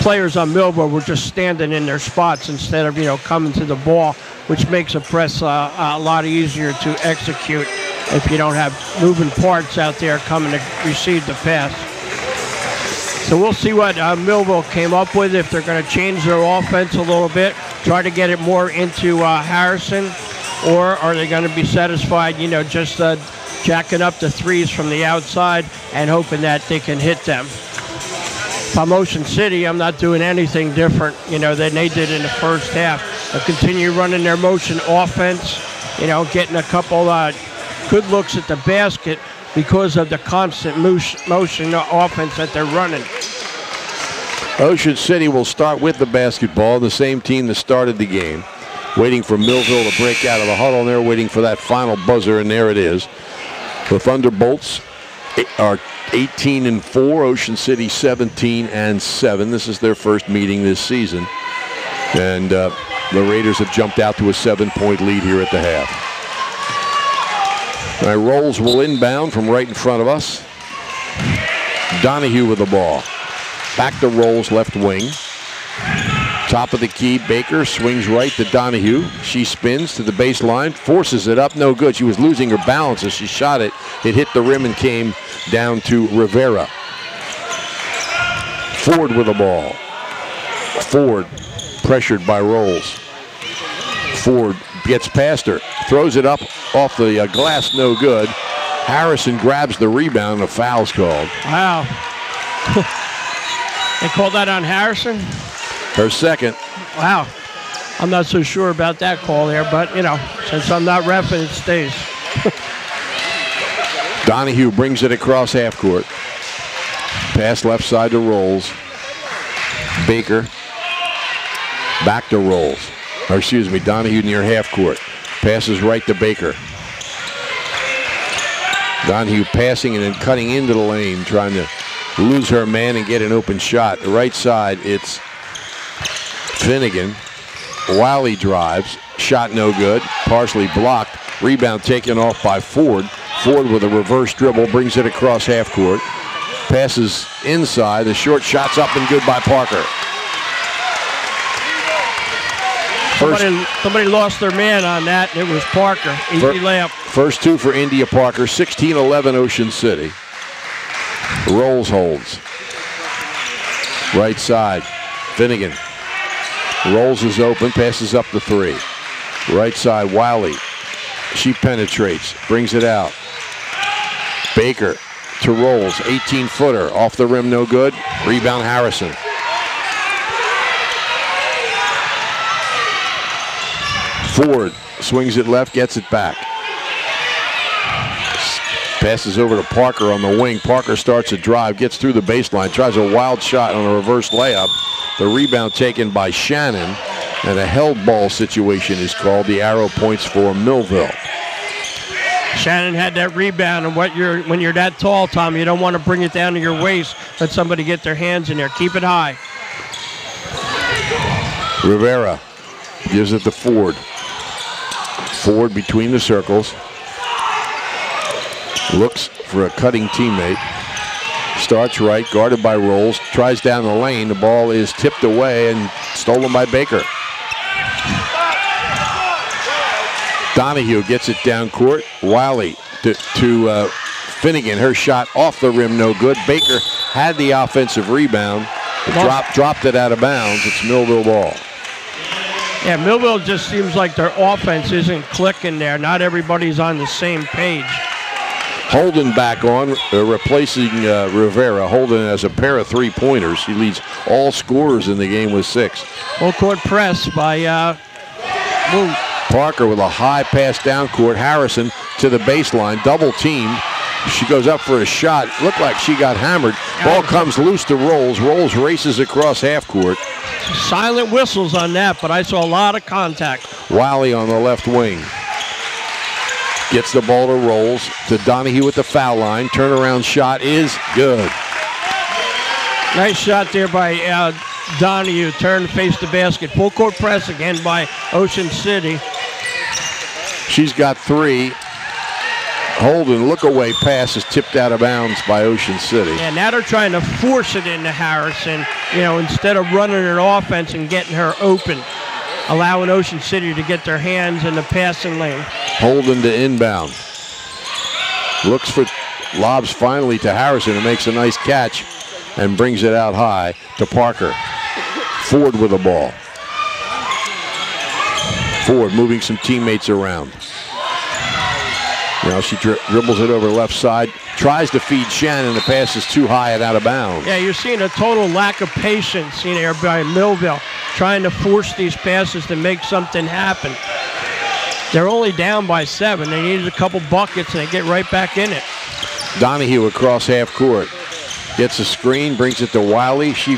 players on Millville were just standing in their spots instead of, coming to the ball, which makes a press a lot easier to execute if you don't have moving parts out there coming to receive the pass. So we'll see what Millville came up with, if they're going to change their offense a little bit, try to get it more into Harrison, or are they going to be satisfied, just jacking up the threes from the outside and hoping that they can hit them. If I'm Ocean City, I'm not doing anything different, than they did in the first half. They'll continue running their motion offense, getting a couple good looks at the basket because of the constant motion offense that they're running. Ocean City will start with the basketball, the same team that started the game, waiting for Millville to break out of the huddle, and they're waiting for that final buzzer, and there it is. The Thunderbolts are 18-4, Ocean City 17-7. This is their first meeting this season. And the Raiders have jumped out to a 7-point lead here at the half. All right, Rolls will inbound from right in front of us. Donahue with the ball. Back to Rolls, left wing. Top of the key, Baker swings right to Donahue. She spins to the baseline, forces it up, no good. She was losing her balance as she shot it. It hit the rim and came down to Rivera. Ford with the ball. Ford pressured by Rolls. Ford gets past her, throws it up off the glass, no good. Harrison grabs the rebound and a foul's called. Wow. They called that on Harrison? Her second. Wow. I'm not so sure about that call there, but, you know, since I'm not reffing, it stays. Donahue brings it across half court. Pass left side to Rolls. Baker. Back to Rolls. Or excuse me, Donahue near half court. Passes right to Baker. Donahue passing and then cutting into the lane, trying to lose her man and get an open shot. The right side, it's Finnegan. Wiley drives. Shot no good. Partially blocked. Rebound taken off by Ford. Ford with a reverse dribble brings it across half court. Passes inside. The short shot's up and good by Parker. Somebody lost their man on that, and it was Parker. Easy layup. First two for India Parker. 16-11 Ocean City. Rolls holds. Right side. Finnegan. Rolls is open. Passes up the three. Right side. Wiley. She penetrates. Brings it out. Baker to Rolls. 18-footer. Off the rim. No good. Rebound Harrison. Ford swings it left, gets it back. Passes over to Parker on the wing. Parker starts a drive, gets through the baseline, tries a wild shot on a reverse layup. The rebound taken by Shannon, and a held ball situation is called. The arrow points for Millville. Shannon had that rebound, and when you're that tall, Tom, you don't want to bring it down to your waist. Let somebody get their hands in there. Keep it high. Rivera gives it to Ford. Ford between the circles. Looks for a cutting teammate. Starts right, guarded by Rolls. Tries down the lane. The ball is tipped away and stolen by Baker. Donahue gets it down court. Wiley to Finnegan. Her shot off the rim, no good. Baker had the offensive rebound. Dropped it out of bounds. It's Millville ball. Yeah, Millville just seems like their offense isn't clicking there. Not everybody's on the same page. Holden back on, replacing Rivera. Holden has a pair of three-pointers. He leads all scorers in the game with 6. Full court press by Moon. Parker with a high pass down court. Harrison to the baseline, double teamed. She goes up for a shot. Looked like she got hammered. Ball comes loose to Rolls. Rolls races across half court. Silent whistles on that, but I saw a lot of contact. Wiley on the left wing. Gets the ball to Rolls. To Donahue at the foul line. Turnaround shot is good. Nice shot there by Donahue. Turn, face the basket. Full court press again by Ocean City. She's got 3. Holden, look away pass is tipped out of bounds by Ocean City. Yeah, now they're trying to force it into Harrison, instead of running an offense and getting her open, allowing Ocean City to get their hands in the passing lane. Holden to inbound. Looks for lobs finally to Harrison, who makes a nice catch and brings it out high to Parker. Ford with the ball. Ford moving some teammates around. Now she dribbles it over left side, tries to feed Shannon. The pass is too high and out of bounds. Yeah, you're seeing a total lack of patience by Millville, trying to force these passes to make something happen. They're only down by 7. They needed a couple buckets, and they get right back in it. Donahue across half court. Gets a screen, brings it to Wiley. She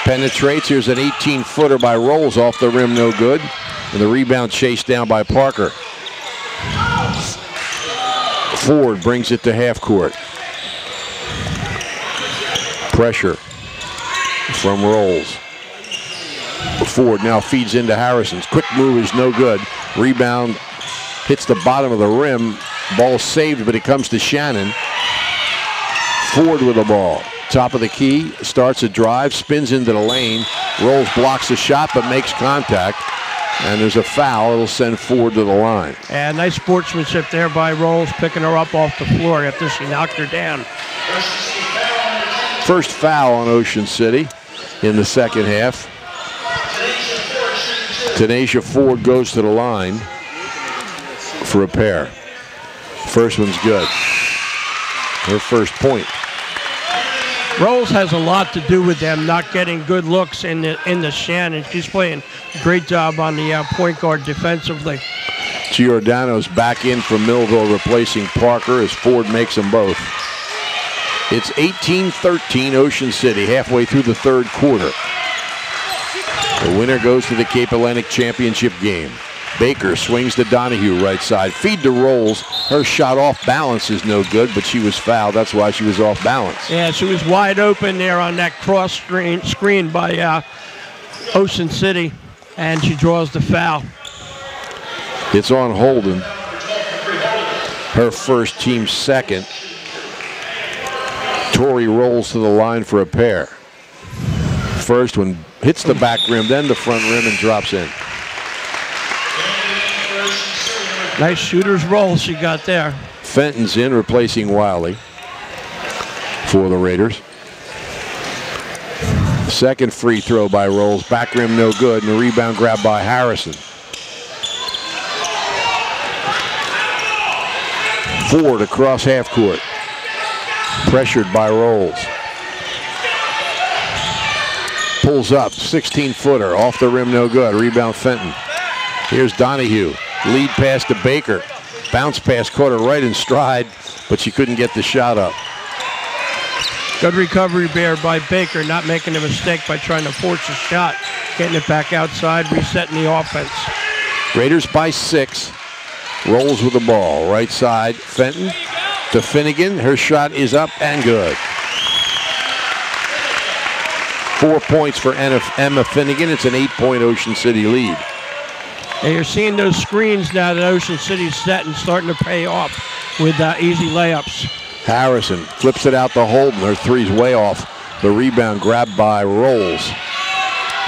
penetrates. Here's an 18-footer by Rolls off the rim, no good. And the rebound chased down by Parker. Ford brings it to half court. Pressure from Rolls. Ford now feeds into Harrison's. Quick move is no good. Rebound hits the bottom of the rim. Ball saved, but it comes to Shannon. Ford with the ball. Top of the key, starts a drive, spins into the lane. Rolls blocks the shot, but makes contact. And there's a foul. It'll send Ford to the line. And nice sportsmanship there by Rolls, picking her up off the floor after she knocked her down. First foul on Ocean City in the second half. Tanisha Ford goes to the line for a pair. First one's good. Her first point. Rolls has a lot to do with them not getting good looks in the Shannon. She's playing a great job on the point guard defensively. Giordano's back in from Millville, replacing Parker as Ford makes them both. It's 18-13 Ocean City, halfway through the third quarter. The winner goes to the Cape Atlantic Championship game. Baker swings to Donahue right side. Feed to Rolls. Her shot off balance is no good, but she was fouled. That's why she was off balance. Yeah, she was wide open there on that cross screen by Ocean City, and she draws the foul. It's on Holden. Her first, team second. Tori rolls to the line for a pair. First one hits the back rim, then the front rim, and drops in. Nice shooter's roll she got there. Fenton's in, replacing Wiley for the Raiders. Second free throw by Rolls. Back rim no good, and a rebound grab by Harrison. Ford across half court. Pressured by Rolls. Pulls up, 16-footer, off the rim no good. Rebound Fenton. Here's Donahue. Lead pass to Baker. Bounce pass caught her right in stride, but she couldn't get the shot up. Good recovery there by Baker, not making a mistake by trying to force a shot. Getting it back outside, resetting the offense. Raiders by 6. Rolls with the ball. Right side, Fenton to Finnegan. Her shot is up and good. 4 points for Emma Finnegan. It's an 8-point Ocean City lead. And you're seeing those screens now that Ocean City's setting, starting to pay off with easy layups. Harrison flips it out to Holden. Her three's way off. The rebound grabbed by Rolls.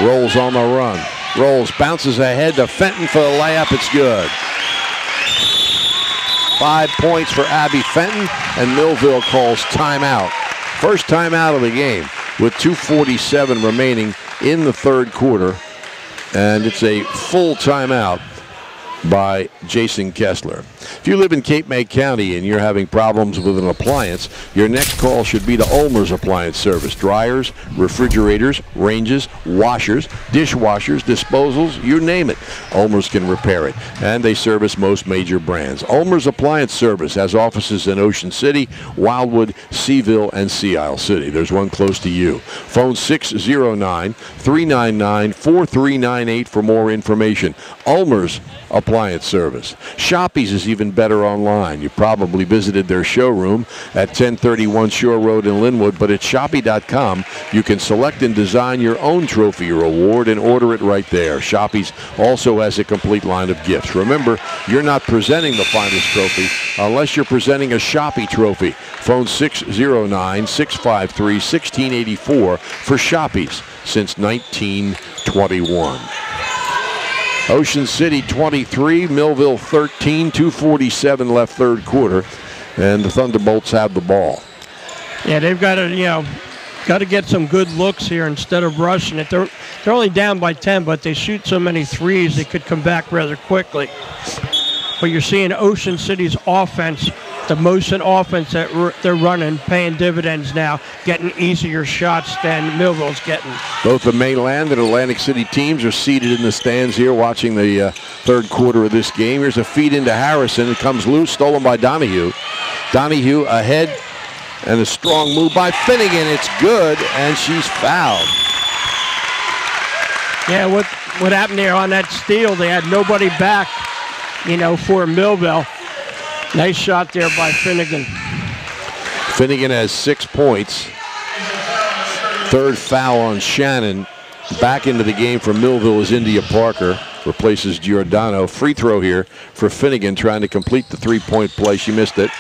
Rolls on the run. Rolls bounces ahead to Fenton for the layup. It's good. 5 points for Abby Fenton, and Millville calls timeout. First timeout of the game with 2:47 remaining in the third quarter. And it's a full timeout by Jason Kessler. If you live in Cape May County and you're having problems with an appliance, your next call should be to Ulmer's Appliance Service. Dryers, refrigerators, ranges, washers, dishwashers, disposals, you name it. Ulmer's can repair it, and they service most major brands. Ulmer's Appliance Service has offices in Ocean City, Wildwood, Seaville, and Sea Isle City. There's one close to you. Phone 609-399-4398 for more information. Ulmer's Appliance Service. Shoppy's is even better online. You probably visited their showroom at 1031 Shore Road in Linwood, but at Shoppy.com you can select and design your own trophy or award and order it right there. Shoppy's also has a complete line of gifts. Remember, you're not presenting the finest trophy unless you're presenting a Shoppy trophy. Phone 609-653-1684 for Shoppy's since 1921. Ocean City 23, Millville 13, 2:47 left third quarter, and the Thunderbolts have the ball. Yeah, they've got to, get some good looks here instead of rushing it. They're only down by 10, but they shoot so many threes they could come back rather quickly. But you're seeing Ocean City's offense, the motion offense that they're running, paying dividends now, getting easier shots than Millville's getting. Both the mainland and Atlantic City teams are seated in the stands here watching the third quarter of this game. Here's a feed into Harrison. It comes loose, stolen by Donahue. Donahue ahead, and a strong move by Finnegan. It's good, and she's fouled. Yeah, what happened there on that steal, they had nobody back, for Millville. Nice shot there by Finnegan. Finnegan has 6 points. Third foul on Shannon. Back into the game for Millville is India Parker. Replaces Giordano. Free throw here for Finnegan, trying to complete the three-point play. She missed it.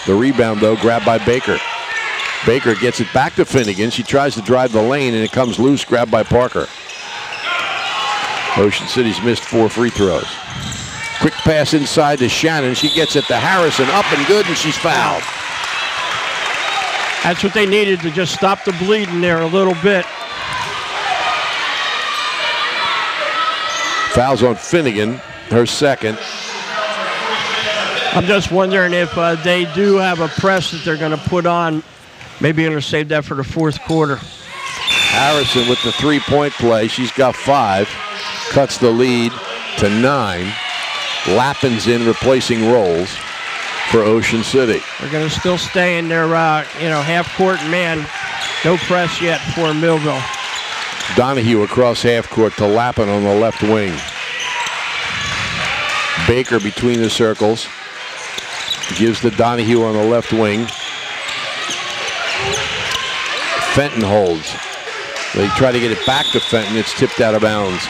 The rebound, though, grabbed by Baker. Baker gets it back to Finnegan. She tries to drive the lane, and it comes loose, grabbed by Parker. Ocean City's missed 4 free throws. Quick pass inside to Shannon. She gets it to Harrison. Up and good, and she's fouled. That's what they needed to just stop the bleeding there a little bit. Fouls on Finnegan, her second. I'm just wondering if they do have a press that they're going to put on. Maybe going to save that for the fourth quarter. Harrison with the three-point play. She's got 5. Cuts the lead to 9. Lappin's in, replacing Rolls for Ocean City. They're going to still stay in their half-court man. No press yet for Millville. Donahue across half court to Lappin on the left wing. Baker between the circles. Gives to Donahue on the left wing. Fenton holds. They try to get it back to Fenton. It's tipped out of bounds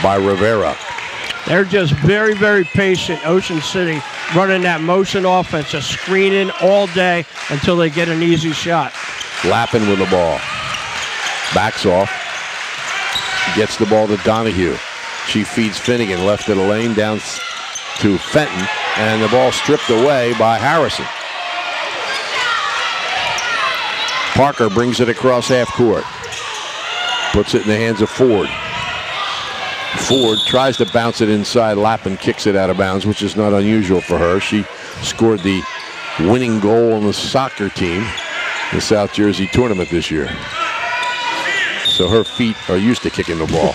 by Rivera. They're just very, very patient, Ocean City, running that motion offense, just screening all day until they get an easy shot. Lappin with the ball. Backs off. Gets the ball to Donahue. She feeds Finnegan left of the lane down to Fenton, and the ball stripped away by Harrison. Parker brings it across half court. Puts it in the hands of Ford. Ford tries to bounce it inside. Lappin kicks it out of bounds, which is not unusual for her. She scored the winning goal on the soccer team in the South Jersey tournament this year. So her feet are used to kicking the ball.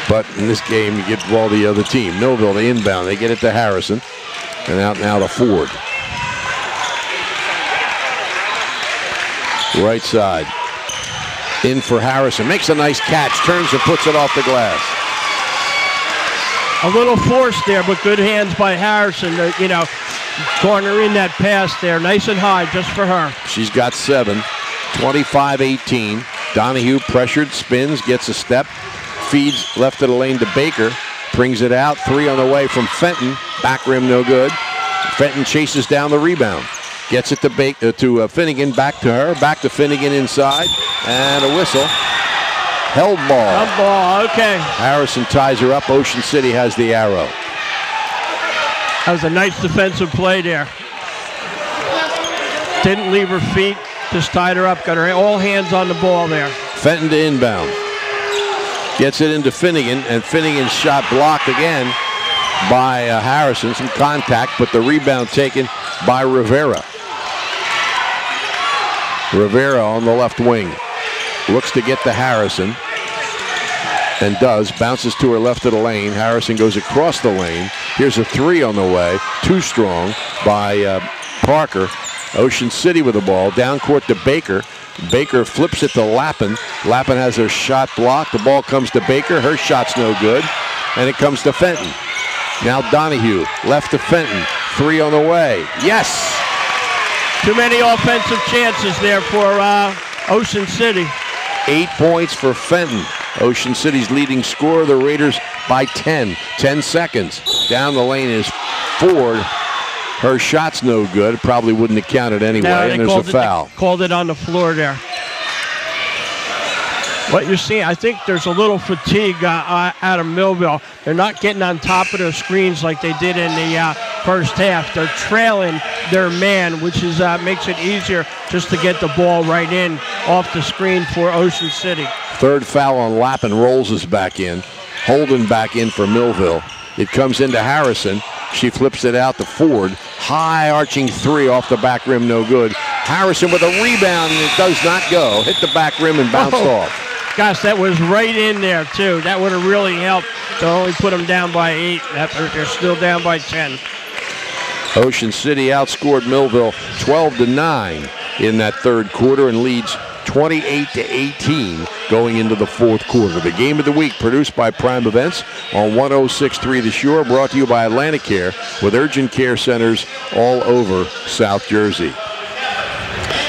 But in this game, you get the ball to the other team. Millville, they inbound. They get it to Harrison. And out now to Ford. Right side. In for Harrison. Makes a nice catch. Turns and puts it off the glass. A little force there, but good hands by Harrison to, corner in that pass there. Nice and high just for her. She's got 7. 25-18. Donahue pressured, spins, gets a step, feeds left of the lane to Baker, brings it out, 3 on the way from Fenton, back rim no good. Fenton chases down the rebound, gets it to Finnegan, back to her, back to Finnegan inside, and a whistle. Held ball. Held ball, okay. Harrison ties her up. Ocean City has the arrow. That was a nice defensive play there. Didn't leave her feet. Just tied her up, got her all hands on the ball there. Fenton to inbound. Gets it into Finnegan, and Finnegan's shot blocked again by Harrison. Some contact, but the rebound taken by Rivera. Rivera on the left wing. Looks to get to Harrison, and does. Bounces to her left of the lane. Harrison goes across the lane. Here's a 3 on the way. Too strong by Parker. Ocean City with the ball, down court to Baker. Baker flips it to Lappin. Lappin has her shot blocked. The ball comes to Baker. Her shot's no good. And it comes to Fenton. Now Donahue, left to Fenton. 3 on the way. Yes! Too many offensive chances there for Ocean City. 8 points for Fenton. Ocean City's leading scorer. The Raiders by 10. 10 seconds. Down the lane is Ford. Her shot's no good. Probably wouldn't have counted anyway, and there's a foul. They called it on the floor there. What you're seeing, I think there's a little fatigue out of Millville. They're not getting on top of their screens like they did in the first half. They're trailing their man, which is makes it easier just to get the ball right in off the screen for Ocean City. Third foul on Lappin. Rolls is back in. Holden back in for Millville. It comes into Harrison. She flips it out to Ford. High arching 3 off the back rim, no good. Harrison with a rebound, and it does not go. Hit the back rim and bounced off. Gosh, that was right in there, too. That would have really helped to only put them down by 8. They're still down by 10. Ocean City outscored Millville 12-9 in that third quarter and leads 28-18 going into the fourth quarter. The game of the week produced by Prime Events on 106.3 The Shore, brought to you by Atlantic Care with urgent care centers all over South Jersey.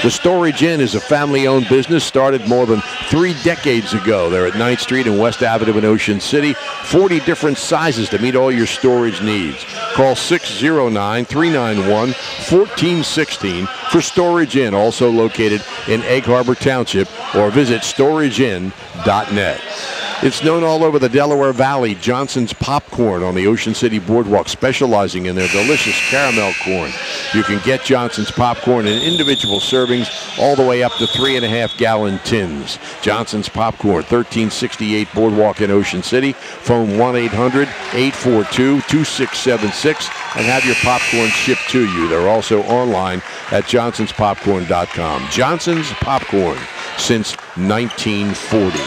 The Storage Inn is a family-owned business started more than 3 decades ago. They're at 9th Street and West Avenue in Ocean City. 40 different sizes to meet all your storage needs. Call 609-391-1416 for Storage Inn, also located in Egg Harbor Township, or visit storageinn.net. It's known all over the Delaware Valley. Johnson's Popcorn on the Ocean City Boardwalk, specializing in their delicious caramel corn. You can get Johnson's Popcorn in individual servings all the way up to 3.5-gallon tins. Johnson's Popcorn, 1368 Boardwalk in Ocean City. Phone 1-800-842-2676 and have your popcorn shipped to you. They're also online at johnsonspopcorn.com. Johnson's Popcorn since 1940.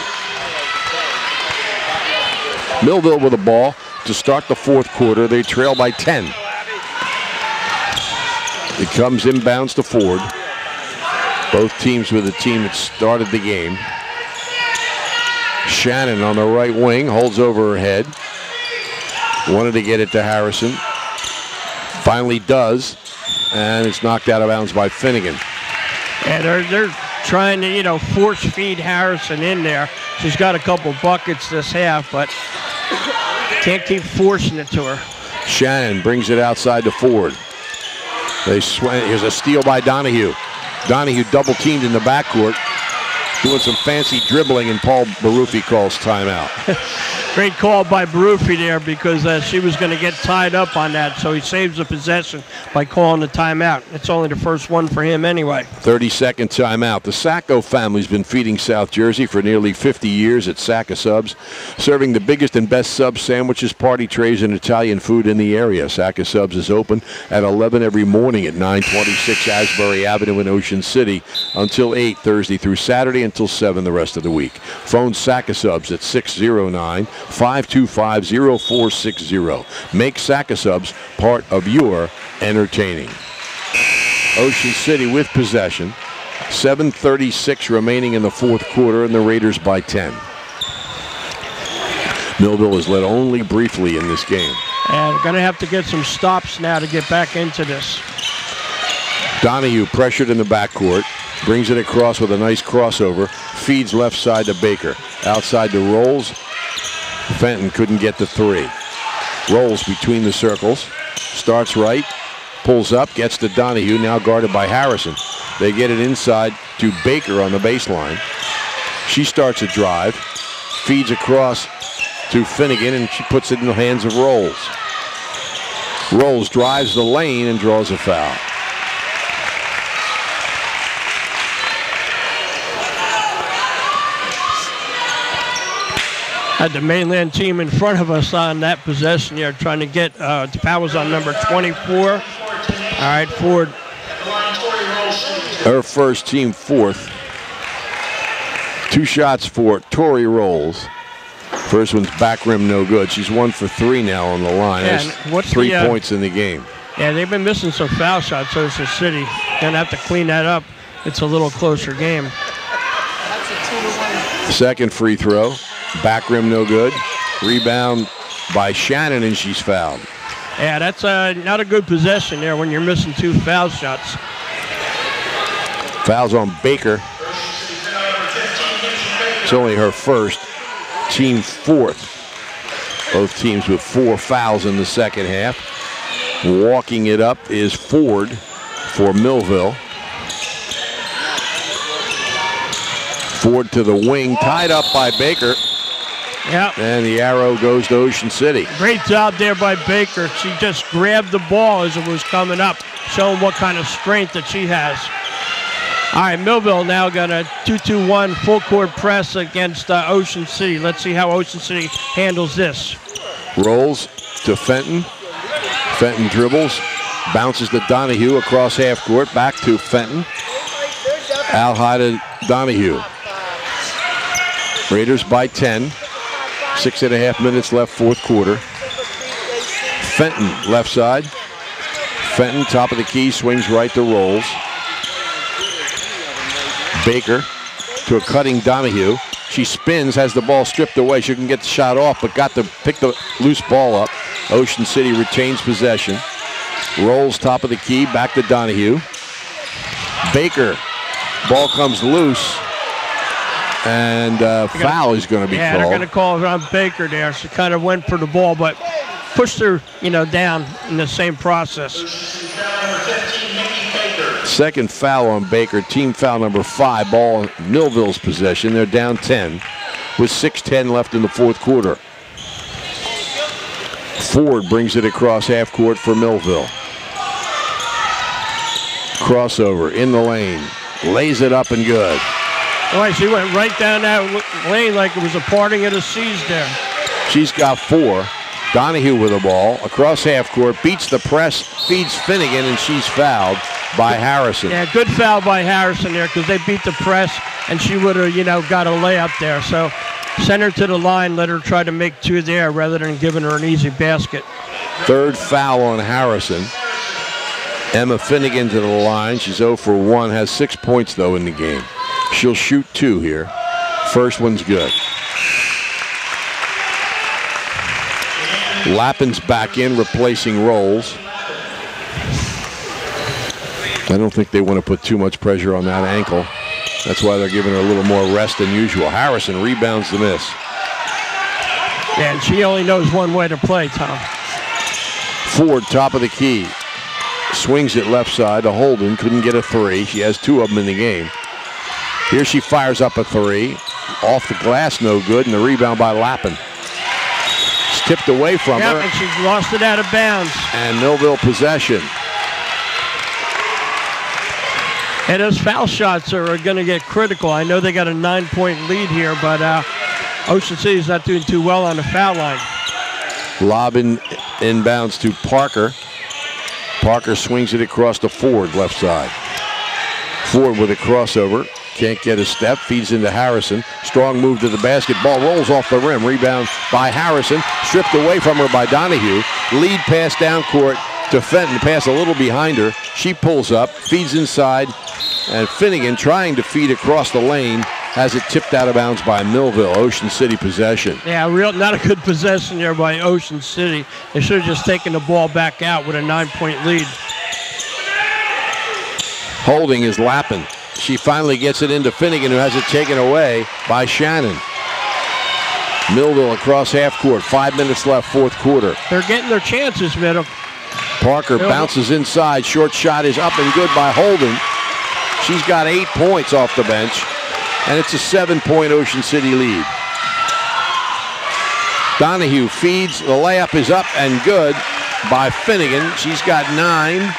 Millville with the ball to start the fourth quarter. They trail by 10. It comes inbounds to Ford. Both teams with the team that started the game. Shannon on the right wing holds over her head. Wanted to get it to Harrison. Finally does. And it's knocked out of bounds by Finnegan. Yeah, they're trying to, force feed Harrison in there. She's got a couple buckets this half, but can't keep forcing it to her. Shannon brings it outside to Ford. Here's a steal by Donahue. Donahue double teamed in the backcourt, doing some fancy dribbling, and Paul Baruffi calls timeout. Great call by Baruffi there, because she was going to get tied up on that, so he saves the possession by calling the timeout. It's only the first one for him anyway. 30-second timeout. The Sacco family's been feeding South Jersey for nearly 50 years at Sacco Subs, serving the biggest and best sub sandwiches, party trays, and Italian food in the area. Sacco Subs is open at 11 every morning at 926 Asbury Avenue in Ocean City until 8 Thursday through Saturday, until 7 the rest of the week. Phone Sacco Subs at 609-525-0460. Make Sacco Subs part of your entertaining. Ocean City with possession. 7:36 remaining in the fourth quarter, and the Raiders by 10. Millville is led only briefly in this game. And going to have to get some stops now to get back into this. Donahue pressured in the backcourt. Brings it across with a nice crossover. Feeds left side to Baker. Outside to Rolls. Fenton couldn't get the three. Rolls between the circles. Starts right. Pulls up. Gets to Donahue. Now guarded by Harrison. They get it inside to Baker on the baseline. She starts a drive. Feeds across to Finnegan, and she puts it in the hands of Rolls. Rolls drives the lane and draws a foul. Had the mainland team in front of us on that possession here, trying to get the foul was on number 24. All right, Ford. Her first, team fourth. 2 shots for Tori Rolls. First one's back rim, no good. She's 1 for 3 now on the line. Yeah, what's 3 points in the game. Yeah, they've been missing some foul shots, Ocean City. Gonna have to clean that up. It's a little closer game. Second free throw. Back rim, no good. Rebound by Shannon, and she's fouled. Yeah, that's not a good possession there when you're missing 2 foul shots. Fouls on Baker. It's only her first. Team fourth. Both teams with 4 fouls in the second half. Walking it up is Ford for Millville. Ford to the wing, tied up by Baker. Yep. And the arrow goes to Ocean City. Great job there by Baker. She just grabbed the ball as it was coming up, showing what kind of strength that she has. All right, Millville now got a 2-2-1 full court press against Ocean City. Let's see how Ocean City handles this. Rolls to Fenton. Fenton dribbles, bounces to Donahue across half court, back to Fenton. Out high to Donahue. Raiders by 10. 6.5 minutes left, fourth quarter. Fenton left side. Fenton top of the key, swings right to Rolls. Baker to a cutting Donahue. She spins, has the ball stripped away. She can get the shot off, but got to pick the loose ball up. Ocean City retains possession. Rolls top of the key, back to Donahue. Baker, ball comes loose, and foul is going to be called. Yeah, they're going to call it on Baker there. She kind of went for the ball, but pushed her, down in the same process. Second foul on Baker, team foul number 5, ball Millville's possession. They're down 10 with 6:10 left in the fourth quarter. Ford brings it across half court for Millville. Crossover in the lane, lays it up and good. Boy, she went right down that lane like it was a parting of the seas there. She's got 4. Donahue with the ball across half court, beats the press, feeds Finnegan, and she's fouled by Harrison. Yeah, good foul by Harrison there because they beat the press, and she would have, got a layup there. So send her to the line, let her try to make 2 there rather than giving her an easy basket. Third foul on Harrison. Emma Finnegan to the line. She's 0 for 1, has 6 points, though, in the game. She'll shoot 2 here. First one's good. Lappin's back in, replacing Rolls. I don't think they want to put too much pressure on that ankle. That's why they're giving her a little more rest than usual. Harrison rebounds the miss. Yeah, and she only knows one way to play, Tom. Ford, top of the key. Swings it left side to Holden. Couldn't get a 3. She has 2 of them in the game. Here she fires up a 3. Off the glass, no good, and the rebound by Lappin. It's tipped away from her. And she lost it out of bounds. And Millville possession. And those foul shots are going to get critical. I know they got a 9-point lead here, but Ocean City's not doing too well on the foul line. Lob inbounds to Parker. Parker swings it across to Ford, left side. Ford with a crossover. Can't get a step. Feeds into Harrison. Strong move to the basket. Ball rolls off the rim. Rebound by Harrison. Stripped away from her by Donahue. Lead pass down court to Fenton. Pass a little behind her. She pulls up. Feeds inside. And Finnegan trying to feed across the lane. Has it tipped out of bounds by Millville. Ocean City possession. Yeah, not a good possession there by Ocean City. They should have just taken the ball back out with a 9-point lead. Holding is Lappin. She finally gets it into Finnegan, who has it taken away by Shannon. Millville across half court. 5 minutes left, fourth quarter. They're getting their chances, Middle. Parker bounces inside. Short shot is up and good by Holden. She's got 8 points off the bench. And it's a 7-point Ocean City lead. Donahue feeds. The layup is up and good by Finnegan. She's got 9.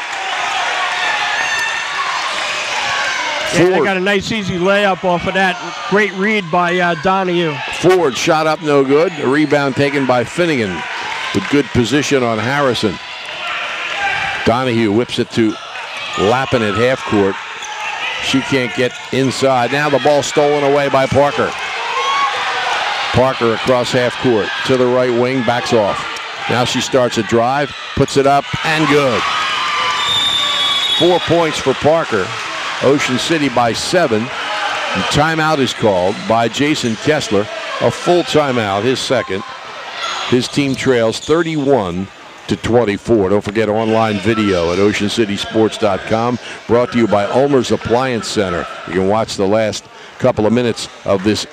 Yeah, they got a nice easy layup off of that. Great read by Donahue. Ford shot up no good. A rebound taken by Finnegan with good position on Harrison. Donahue whips it to Lappin at half court. She can't get inside. Now the ball stolen away by Parker. Parker across half court to the right wing, backs off. Now she starts a drive, puts it up, and good. 4 points for Parker. Ocean City by 7. And timeout is called by Jason Kessler. A full timeout, his second. His team trails 31-24. Don't forget online video at oceancitysports.com. Brought to you by Ulmer's Appliance Center. You can watch the last couple of minutes of this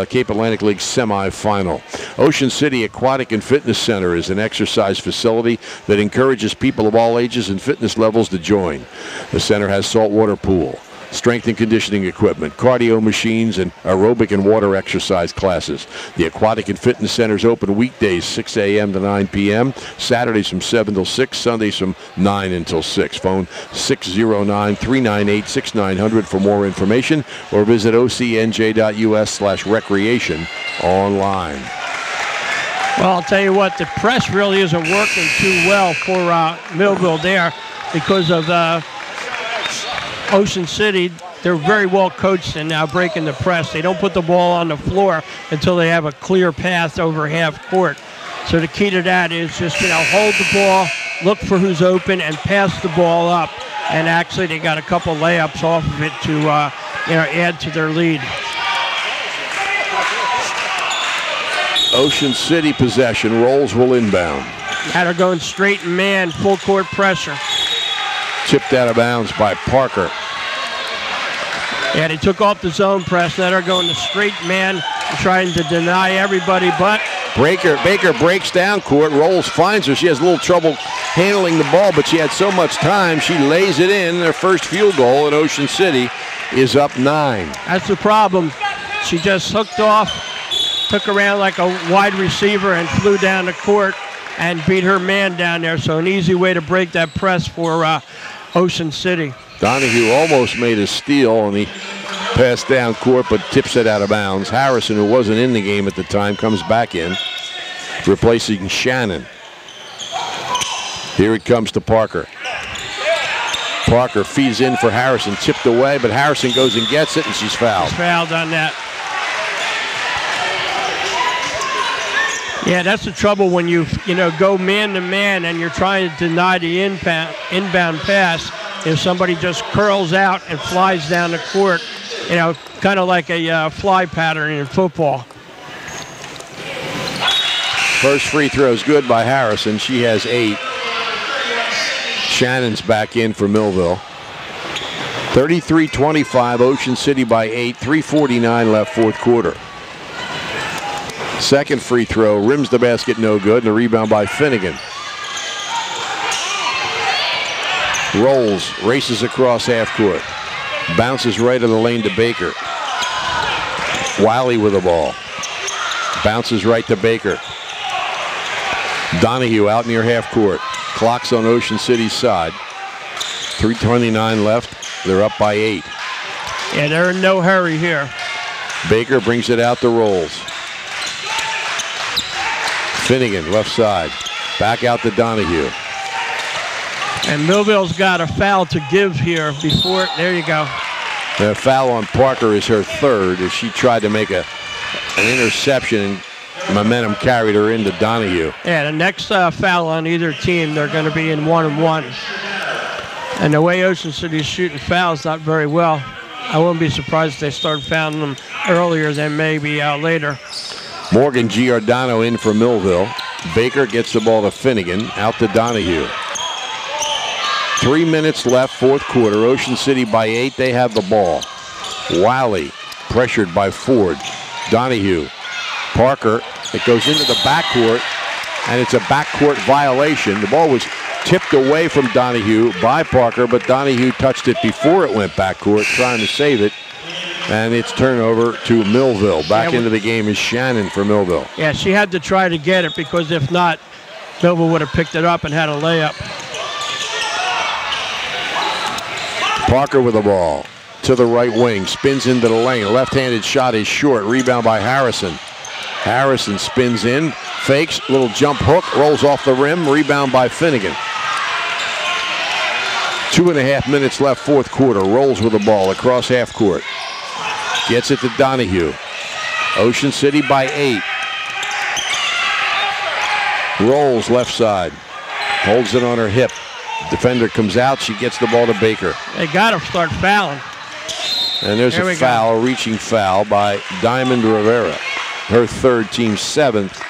Cape Atlantic League semifinal. Ocean City Aquatic and Fitness Center is an exercise facility that encourages people of all ages and fitness levels to join. The center has saltwater pool, strength and conditioning equipment, cardio machines, and aerobic and water exercise classes. The Aquatic and Fitness Center is open weekdays 6 a.m. to 9 p.m., Saturdays from 7 till 6, Sundays from 9 until 6. Phone 609-398-6900 for more information, or visit ocnj.us/recreation online. Well, I'll tell you what, the press really isn't working too well for Millville there because of Ocean City. They're very well coached in now breaking the press. They don't put the ball on the floor until they have a clear path over half court. So the key to that is just, hold the ball, look for who's open, and pass the ball up. And actually, they got a couple layups off of it to, add to their lead. Ocean City possession. Rolls will inbound. Had her going straight man, full court pressure. Tipped out of bounds by Parker. Yeah, they took off the zone press. Now they're going to straight man and trying to deny everybody but. Baker breaks down court. Rolls finds her. She has a little trouble handling the ball, but she had so much time. She lays it in. Their first field goal, and Ocean City is up 9. That's the problem. She just hooked off, took around like a wide receiver and flew down the court and beat her man down there. So an easy way to break that press for Ocean City. Donahue almost made a steal, and he passed down court but tips it out of bounds. Harrison, who wasn't in the game at the time, comes back in, replacing Shannon. Here it comes to Parker. Parker feeds in for Harrison, tipped away, but Harrison goes and gets it, and she's fouled. She's fouled on that. Yeah, that's the trouble when you go man to man and you're trying to deny the inbound pass. If somebody just curls out and flies down the court, kind of like a fly pattern in football. First free throw is good by Harrison. She has 8. Shannon's back in for Millville. 33-25, Ocean City by 8, 3:49 left, fourth quarter. Second free throw, rims the basket, no good, and a rebound by Finnegan. Rolls, races across half court. Bounces right of the lane to Baker. Wiley with the ball. Bounces right to Baker. Donahue out near half court. Clock's on Ocean City's side. 3:29 left. They're up by 8. Yeah, they're in no hurry here. Baker brings it out to Rolls. Finnegan, left side. Back out to Donahue. And Millville's got a foul to give here before. There you go. The foul on Parker is her third as she tried to make an interception, and momentum carried her into Donahue. Yeah, the next foul on either team, they're going to be in 1-1. And the way Ocean City's shooting fouls not very well. I wouldn't be surprised if they start fouling them earlier than maybe later. Morgan Giordano in for Millville. Baker gets the ball to Finnegan, out to Donahue. 3 minutes left, fourth quarter. Ocean City by 8. They have the ball. Wiley pressured by Ford. Donahue. Parker. It goes into the backcourt, and it's a backcourt violation. The ball was tipped away from Donahue by Parker, but Donahue touched it before it went backcourt, trying to save it. And it's turnover to Millville. Back into the game is Shannon for Millville. Yeah, she had to try to get it because if not, Millville would have picked it up and had a layup. Parker with the ball to the right wing, spins into the lane. Left-handed shot is short. Rebound by Harrison. Harrison spins in, fakes, little jump hook, rolls off the rim. Rebound by Finnegan. 2.5 minutes left, fourth quarter. Rolls with the ball across half court. Gets it to Donahue. Ocean City by 8. Rolls left side. Holds it on her hip. Defender comes out. She gets the ball to Baker. They got to start fouling. And there's a foul, a reaching foul by Diamond Rivera. Her third, team 7th.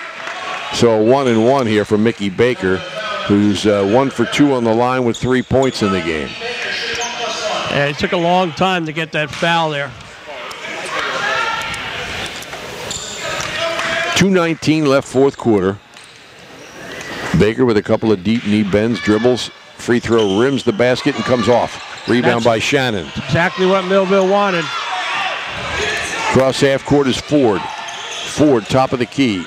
So a 1-and-1 here for Mickey Baker, who's 1 for 2 on the line with 3 points in the game. Yeah, it took a long time to get that foul there. 2:19 left, fourth quarter. Baker with a couple of deep knee bends, dribbles, free throw, rims the basket and comes off. Rebound by Shannon. Exactly what Millville wanted. Cross half court is Ford. Ford, top of the key.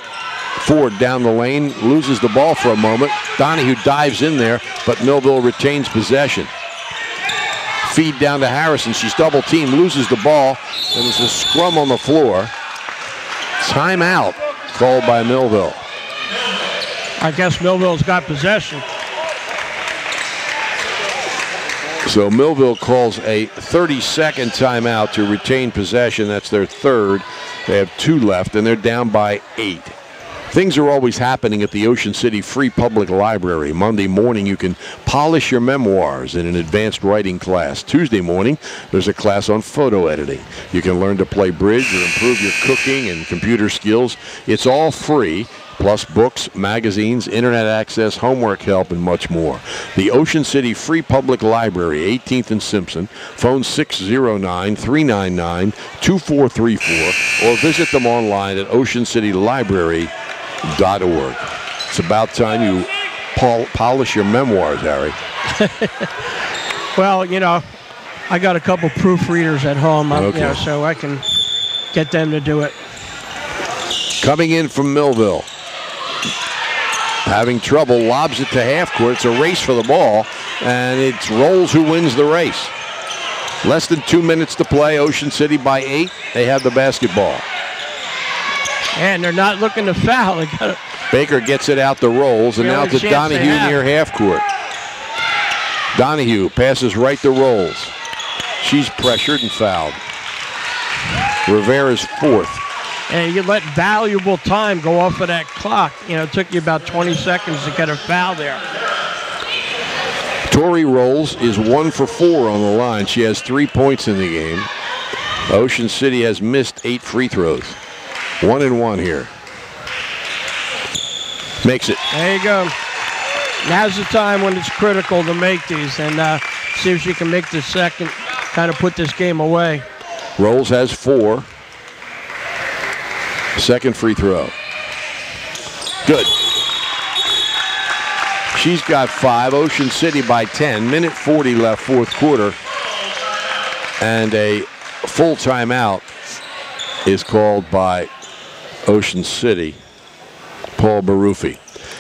Ford down the lane, loses the ball for a moment. Donahue dives in there, but Millville retains possession. Feed down to Harrison. She's double teamed, loses the ball, and there's a scrum on the floor. Timeout called by Millville. I guess Millville's got possession. So Millville calls a 30-second timeout to retain possession. That's their third. They have 2 left, and they're down by 8. Things are always happening at the Ocean City Free Public Library. Monday morning, you can polish your memoirs in an advanced writing class. Tuesday morning, there's a class on photo editing. You can learn to play bridge or improve your cooking and computer skills. It's all free, plus books, magazines, internet access, homework help, and much more. The Ocean City Free Public Library, 18th and Simpson. Phone 609-399-2434 or visit them online at oceancitylibrary.org. It's about time you polish your memoirs, Harry. Well, you know, I got a couple proofreaders at home, Okay. you know, so I can get them to do it. Coming in from Millville. Having trouble, lobs it to half court. It's a race for the ball, and it's Rolls who wins the race. Less than 2 minutes to play. Ocean City by 8. They have the basketball. And they're not looking to foul. They got it. Baker gets it out to Rolls, and The now only to chance Donahue they have. near half court. Donahue passes right to Rolls. She's pressured and fouled. Rivera's fourth. And you let valuable time go off of that clock. You know, it took you about 20 seconds to get a foul there. Tori Rolls is 1 for 4 on the line. She has 3 points in the game. Ocean City has missed 8 free throws. 1 and 1 here. Makes it. There you go. Now's the time when it's critical to make these and see if she can make the second, kind of put this game away. Rolls has 4. Second free throw. Good. She's got 5. Ocean City by 10. Minute 40 left, fourth quarter. And a full timeout is called by Ocean City. Paul Barufi.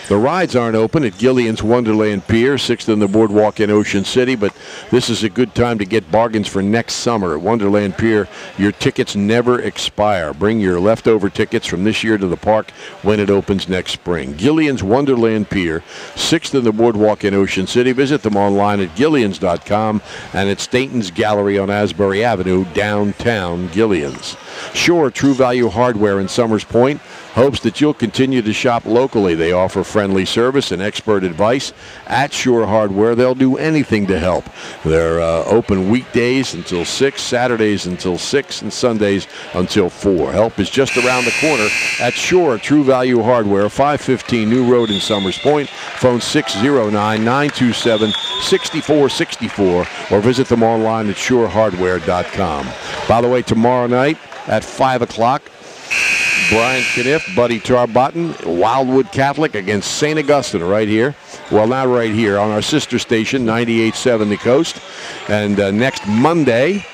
The rides aren't open at Gillian's Wonderland Pier, 6th on the boardwalk in Ocean City, but this is a good time to get bargains for next summer. At Wonderland Pier, your tickets never expire. Bring your leftover tickets from this year to the park when it opens next spring. Gillian's Wonderland Pier, 6th on the boardwalk in Ocean City. Visit them online at Gillians.com and at Staten's Gallery on Asbury Avenue, downtown Gillian's. Shore True Value Hardware in Summers Point hopes that you'll continue to shop locally. They offer friendly service and expert advice at Shore Hardware. They'll do anything to help. They're open weekdays until 6, Saturdays until 6, and Sundays until 4. Help is just around the corner at Shore True Value Hardware, 515 New Road in Summers Point. Phone 609-927-6464 or visit them online at shorehardware.com. By the way, tomorrow night at 5 o'clock, Brian Kniff, Buddy Tarbotton, Wildwood Catholic against St. Augustine right here. Well, not right here, on our sister station, 98.7 The Coast. And next Monday,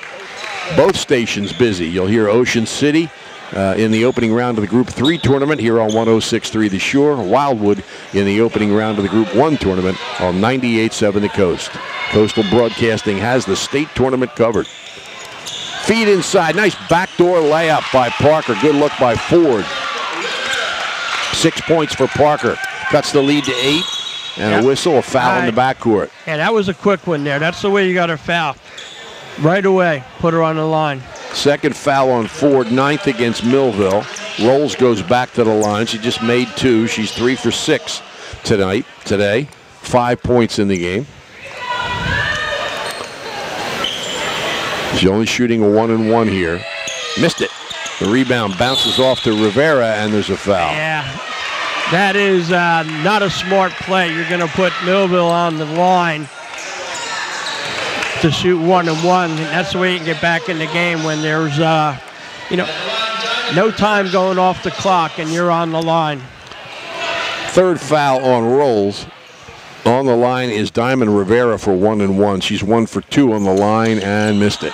both stations busy. You'll hear Ocean City in the opening round of the Group 3 tournament here on 106.3 The Shore. Wildwood in the opening round of the Group 1 tournament on 98.7 The Coast. Coastal Broadcasting has the state tournament covered. Feed inside. Nice backdoor layup by Parker. Good look by Ford. 6 points for Parker. Cuts the lead to 8. And a whistle, a foul in the backcourt. Yeah, that was a quick one there. That's the way you got her foul. Right away, put her on the line. Second foul on Ford, 9th against Millville. Rolls goes back to the line. She just made 2. She's 3 for 6 today. 5 points in the game. She's only shooting a 1 and 1 here. Missed it. The rebound bounces off to Rivera, and there's a foul. Yeah, that is not a smart play. You're going to put Millville on the line to shoot 1 and 1. And that's the way you can get back in the game when there's, no time going off the clock and you're on the line. Third foul on Rolls. On the line is Diamond Rivera for 1 and 1. She's 1 for 2 on the line and missed it.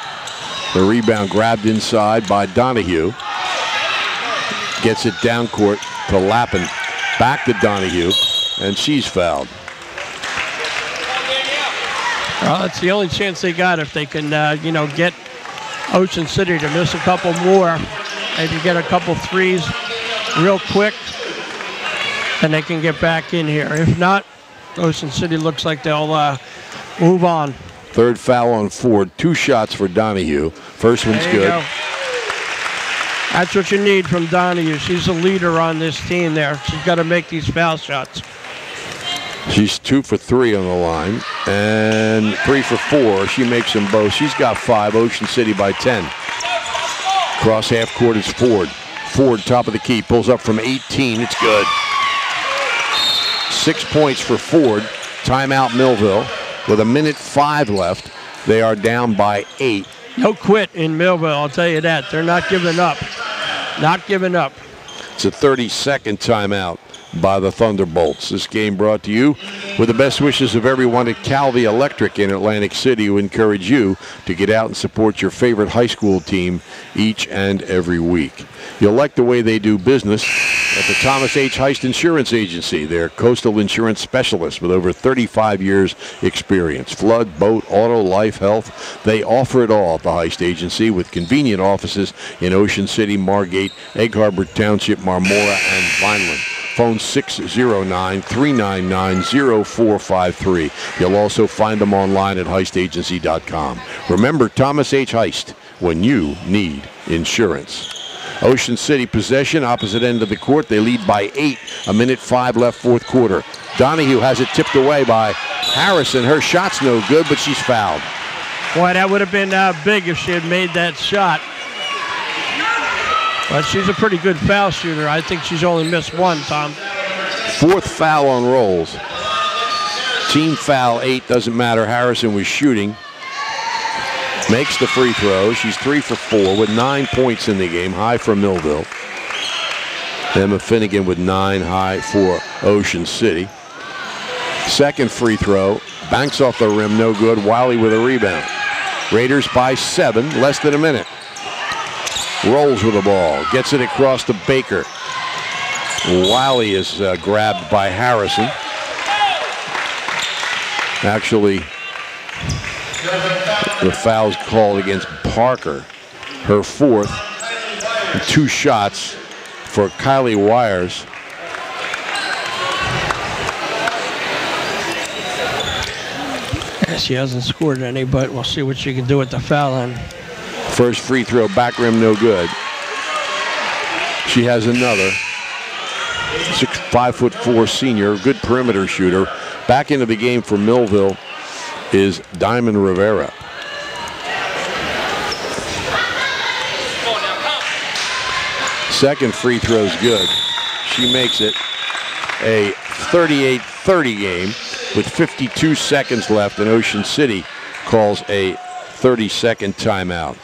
The rebound grabbed inside by Donahue. Gets it down court to Lappin. Back to Donahue, and she's fouled. Well, that's the only chance they got if they can, get Ocean City to miss a couple more. Maybe get a couple threes real quick, and they can get back in here. If not, Ocean City looks like they'll move on. Third foul on Ford. 2 shots for Donahue. First one's good. That's what you need from Donahue. She's a leader on this team there. She's got to make these foul shots. She's 2 for 3 on the line and 3 for 4. She makes them both. She's got 5. Ocean City by 10. Cross half court is Ford. Ford, top of the key, pulls up from 18. It's good. 6 points for Ford. Timeout Millville. With 1:05 left, they are down by 8. No quit in Millville, I'll tell you that. They're not giving up. Not giving up. It's a 30-second timeout by the Thunderbolts. This game brought to you with the best wishes of everyone at Calvi Electric in Atlantic City, who encourage you to get out and support your favorite high school team each and every week. You'll like the way they do business at the Thomas H. Heist Insurance Agency. They're coastal insurance specialists with over 35 years experience. Flood, boat, auto, life, health. They offer it all at the Heist Agency with convenient offices in Ocean City, Margate, Egg Harbor Township, Marmora, and Vineland. Phone 609-399-0453. You'll also find them online at heistagency.com. Remember Thomas H. Heist when you need insurance. Ocean City possession, opposite end of the court. They lead by 8. 1:05 left, fourth quarter. Donahue has it tipped away by Harrison. Her shot's no good, but she's fouled. Boy, that would have been big if she had made that shot. But she's a pretty good foul shooter. I think she's only missed 1, Tom. 4th foul on Rolls. Team foul 8, doesn't matter. Harrison was shooting. Makes the free throw. She's 3 for 4 with 9 points in the game. High for Millville. Emma Finnegan with 9, high for Ocean City. Second free throw. Banks off the rim, no good. Wiley with a rebound. Raiders by 7, less than a minute. Rolls with the ball. Gets it across to Baker. Wiley is grabbed by Harrison. Actually, the foul's called against Parker. Her 4th. And 2 shots for Kylie Wires. She hasn't scored any, but we'll see what she can do with the foul line. First free throw, back rim, no good. She has another. 5'4" senior, good perimeter shooter. Back into the game for Millville is Diamond Rivera. Second free throw's good. She makes it a 38-30 game with 52 seconds left, and Ocean City calls a 30-second timeout.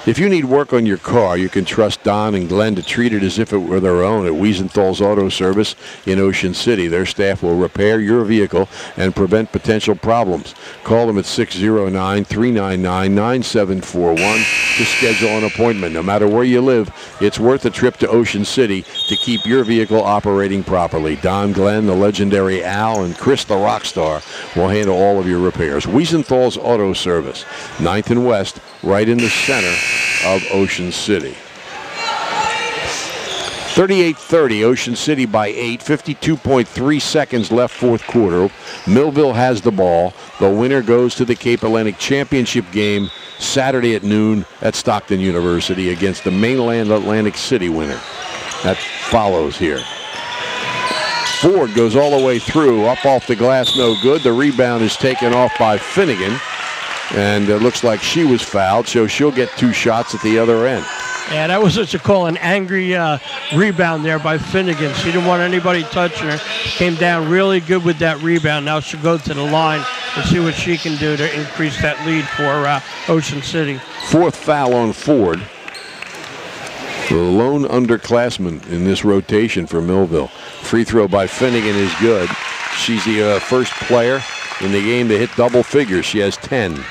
If you need work on your car, you can trust Don and Glenn to treat it as if it were their own at Wiesenthal's Auto Service in Ocean City. Their staff will repair your vehicle and prevent potential problems. Call them at 609-399-9741 to schedule an appointment. No matter where you live, it's worth a trip to Ocean City to keep your vehicle operating properly. Don, Glenn, the legendary Al, and Chris the Rockstar will handle all of your repairs. Wiesenthal's Auto Service, 9th and West, right in the center of Ocean City. 38-30, Ocean City by 8, 52.3 seconds left, fourth quarter. Millville has the ball. The winner goes to the Cape Atlantic Championship game Saturday at noon at Stockton University against the mainland Atlantic City winner. That follows here. Ford goes all the way through, up off the glass, no good. The rebound is taken off by Finnegan. And it looks like she was fouled, so she'll get 2 shots at the other end. Yeah, that was what you call an angry rebound there by Finnegan. She didn't want anybody touching her. Came down really good with that rebound. Now she'll go to the line and see what she can do to increase that lead for Ocean City. 4th foul on Ford. The lone underclassman in this rotation for Millville. Free throw by Finnegan is good. She's the first player in the game to hit double figures. She has 10.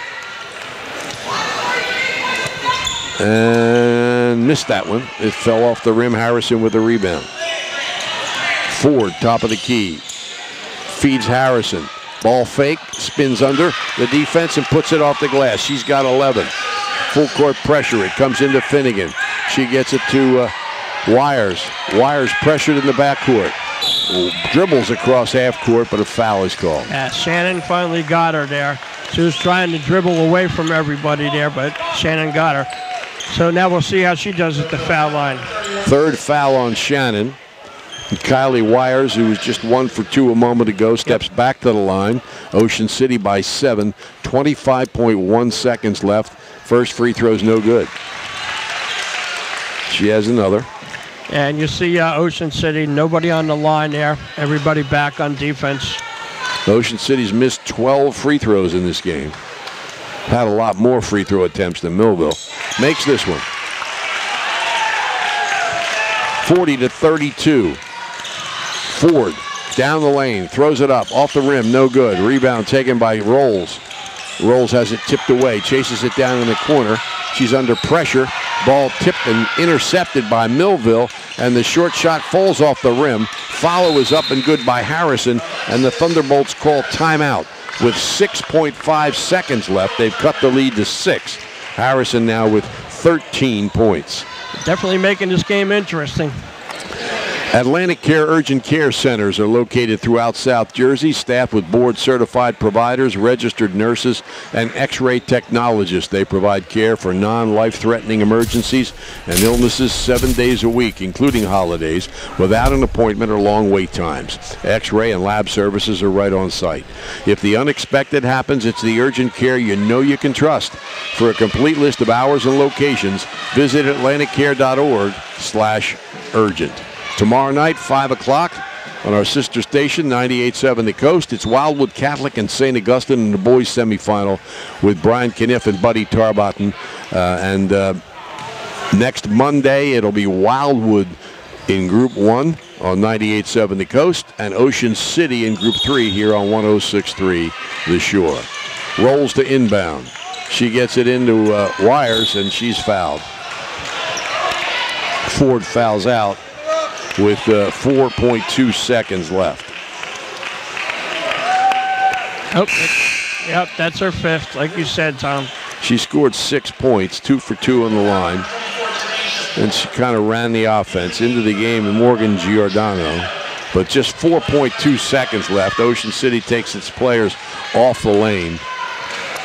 And missed that one. It fell off the rim. Harrison with the rebound. Ford, top of the key. Feeds Harrison. Ball fake, spins under the defense and puts it off the glass. She's got 11. Full court pressure. It comes into Finnegan. She gets it to Wires. Wires pressured in the backcourt. Dribbles across half court, but a foul is called. Yeah, Shannon finally got her there. She was trying to dribble away from everybody there, but Shannon got her. So now we'll see how she does at the foul line. Third foul on Shannon. Kylie Wires, who was just 1 for 2 a moment ago, steps back to the line. Ocean City by 7, 25.1 seconds left. First free throw's no good. She has another. And you see Ocean City, nobody on the line there. Everybody back on defense. Ocean City's missed 12 free throws in this game. Had a lot more free throw attempts than Millville. Makes this one. 40-32. Ford down the lane, throws it up, off the rim, no good. Rebound taken by Rolls. Rolls has it tipped away, chases it down in the corner. She's under pressure. Ball tipped and intercepted by Millville, and the short shot falls off the rim. Follow is up and good by Harrison, and the Thunderbolts call timeout. With 6.5 seconds left, they've cut the lead to 6. Harrison now with 13 points. Definitely making this game interesting. Atlantic Care Urgent Care Centers are located throughout South Jersey, staffed with board-certified providers, registered nurses, and X-ray technologists. They provide care for non-life-threatening emergencies and illnesses 7 days a week, including holidays, without an appointment or long wait times. X-ray and lab services are right on site. If the unexpected happens, it's the urgent care you know you can trust. For a complete list of hours and locations, visit atlanticcare.org/urgent. Tomorrow night, 5 o'clock, on our sister station, 98.7 The Coast. It's Wildwood Catholic and St. Augustine in the boys' semifinal with Brian Kniff and Buddy Tarbotten. Next Monday, it'll be Wildwood in Group 1 on 98.7 The Coast, and Ocean City in Group 3 here on 106.3 The Shore. Rolls to inbound. She gets it into Wires, and she's fouled. Ford fouls out with 4.2 seconds left. Oh, yep, that's her 5th, like you said, Tom. She scored 6 points, 2 for 2 on the line, and she kind of ran the offense into the game in Morgan Giordano. But just 4.2 seconds left. Ocean City takes its players off the lane,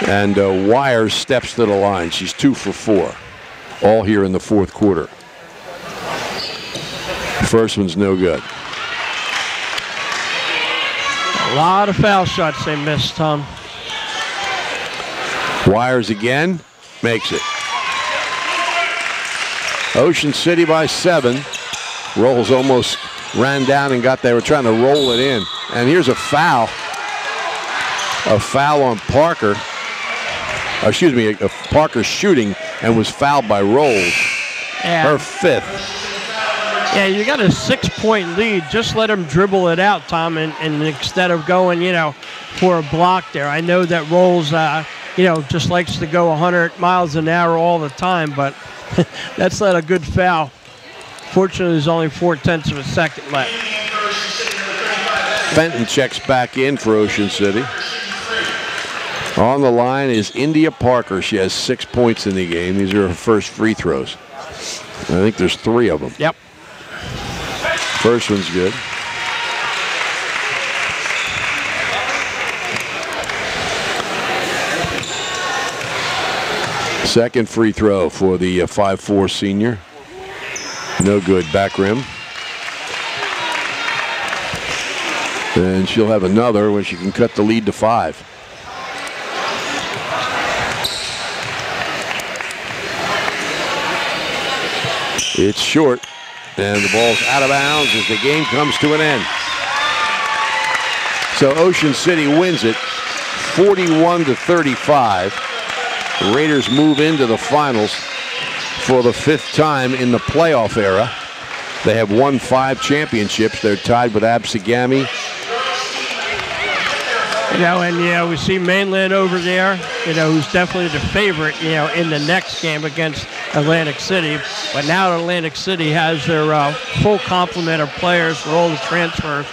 and Wires steps to the line. She's 2 for 4, all here in the fourth quarter. First one's no good. A lot of foul shots they missed, Tom. Wires again, makes it. Ocean City by 7. Rolls almost ran down and they were trying to roll it in. And here's a foul. A foul on Parker. Excuse me, Parker shooting and was fouled by Rolls. Yeah. Her 5th. Yeah, you got a 6-point lead. Just let him dribble it out, Tom, and instead of going, for a block there. I know that Rolls, just likes to go 100 miles an hour all the time, but that's not a good foul. Fortunately, there's only 0.4 of a second left. Fenton checks back in for Ocean City. On the line is India Parker. She has 6 points in the game. These are her first free throws. I think there's 3 of them. Yep. First one's good. Second free throw for the 5'4" senior. No good, back rim. And she'll have another when she can cut the lead to 5. It's short. And the ball's out of bounds as the game comes to an end. So Ocean City wins it 41-35. The Raiders move into the finals for the 5th time in the playoff era. They have won 5 championships. They're tied with Absegami. We see Mainland over there, who's definitely the favorite, in the next game against Atlantic City. But now Atlantic City has their full complement of players for all the transfers.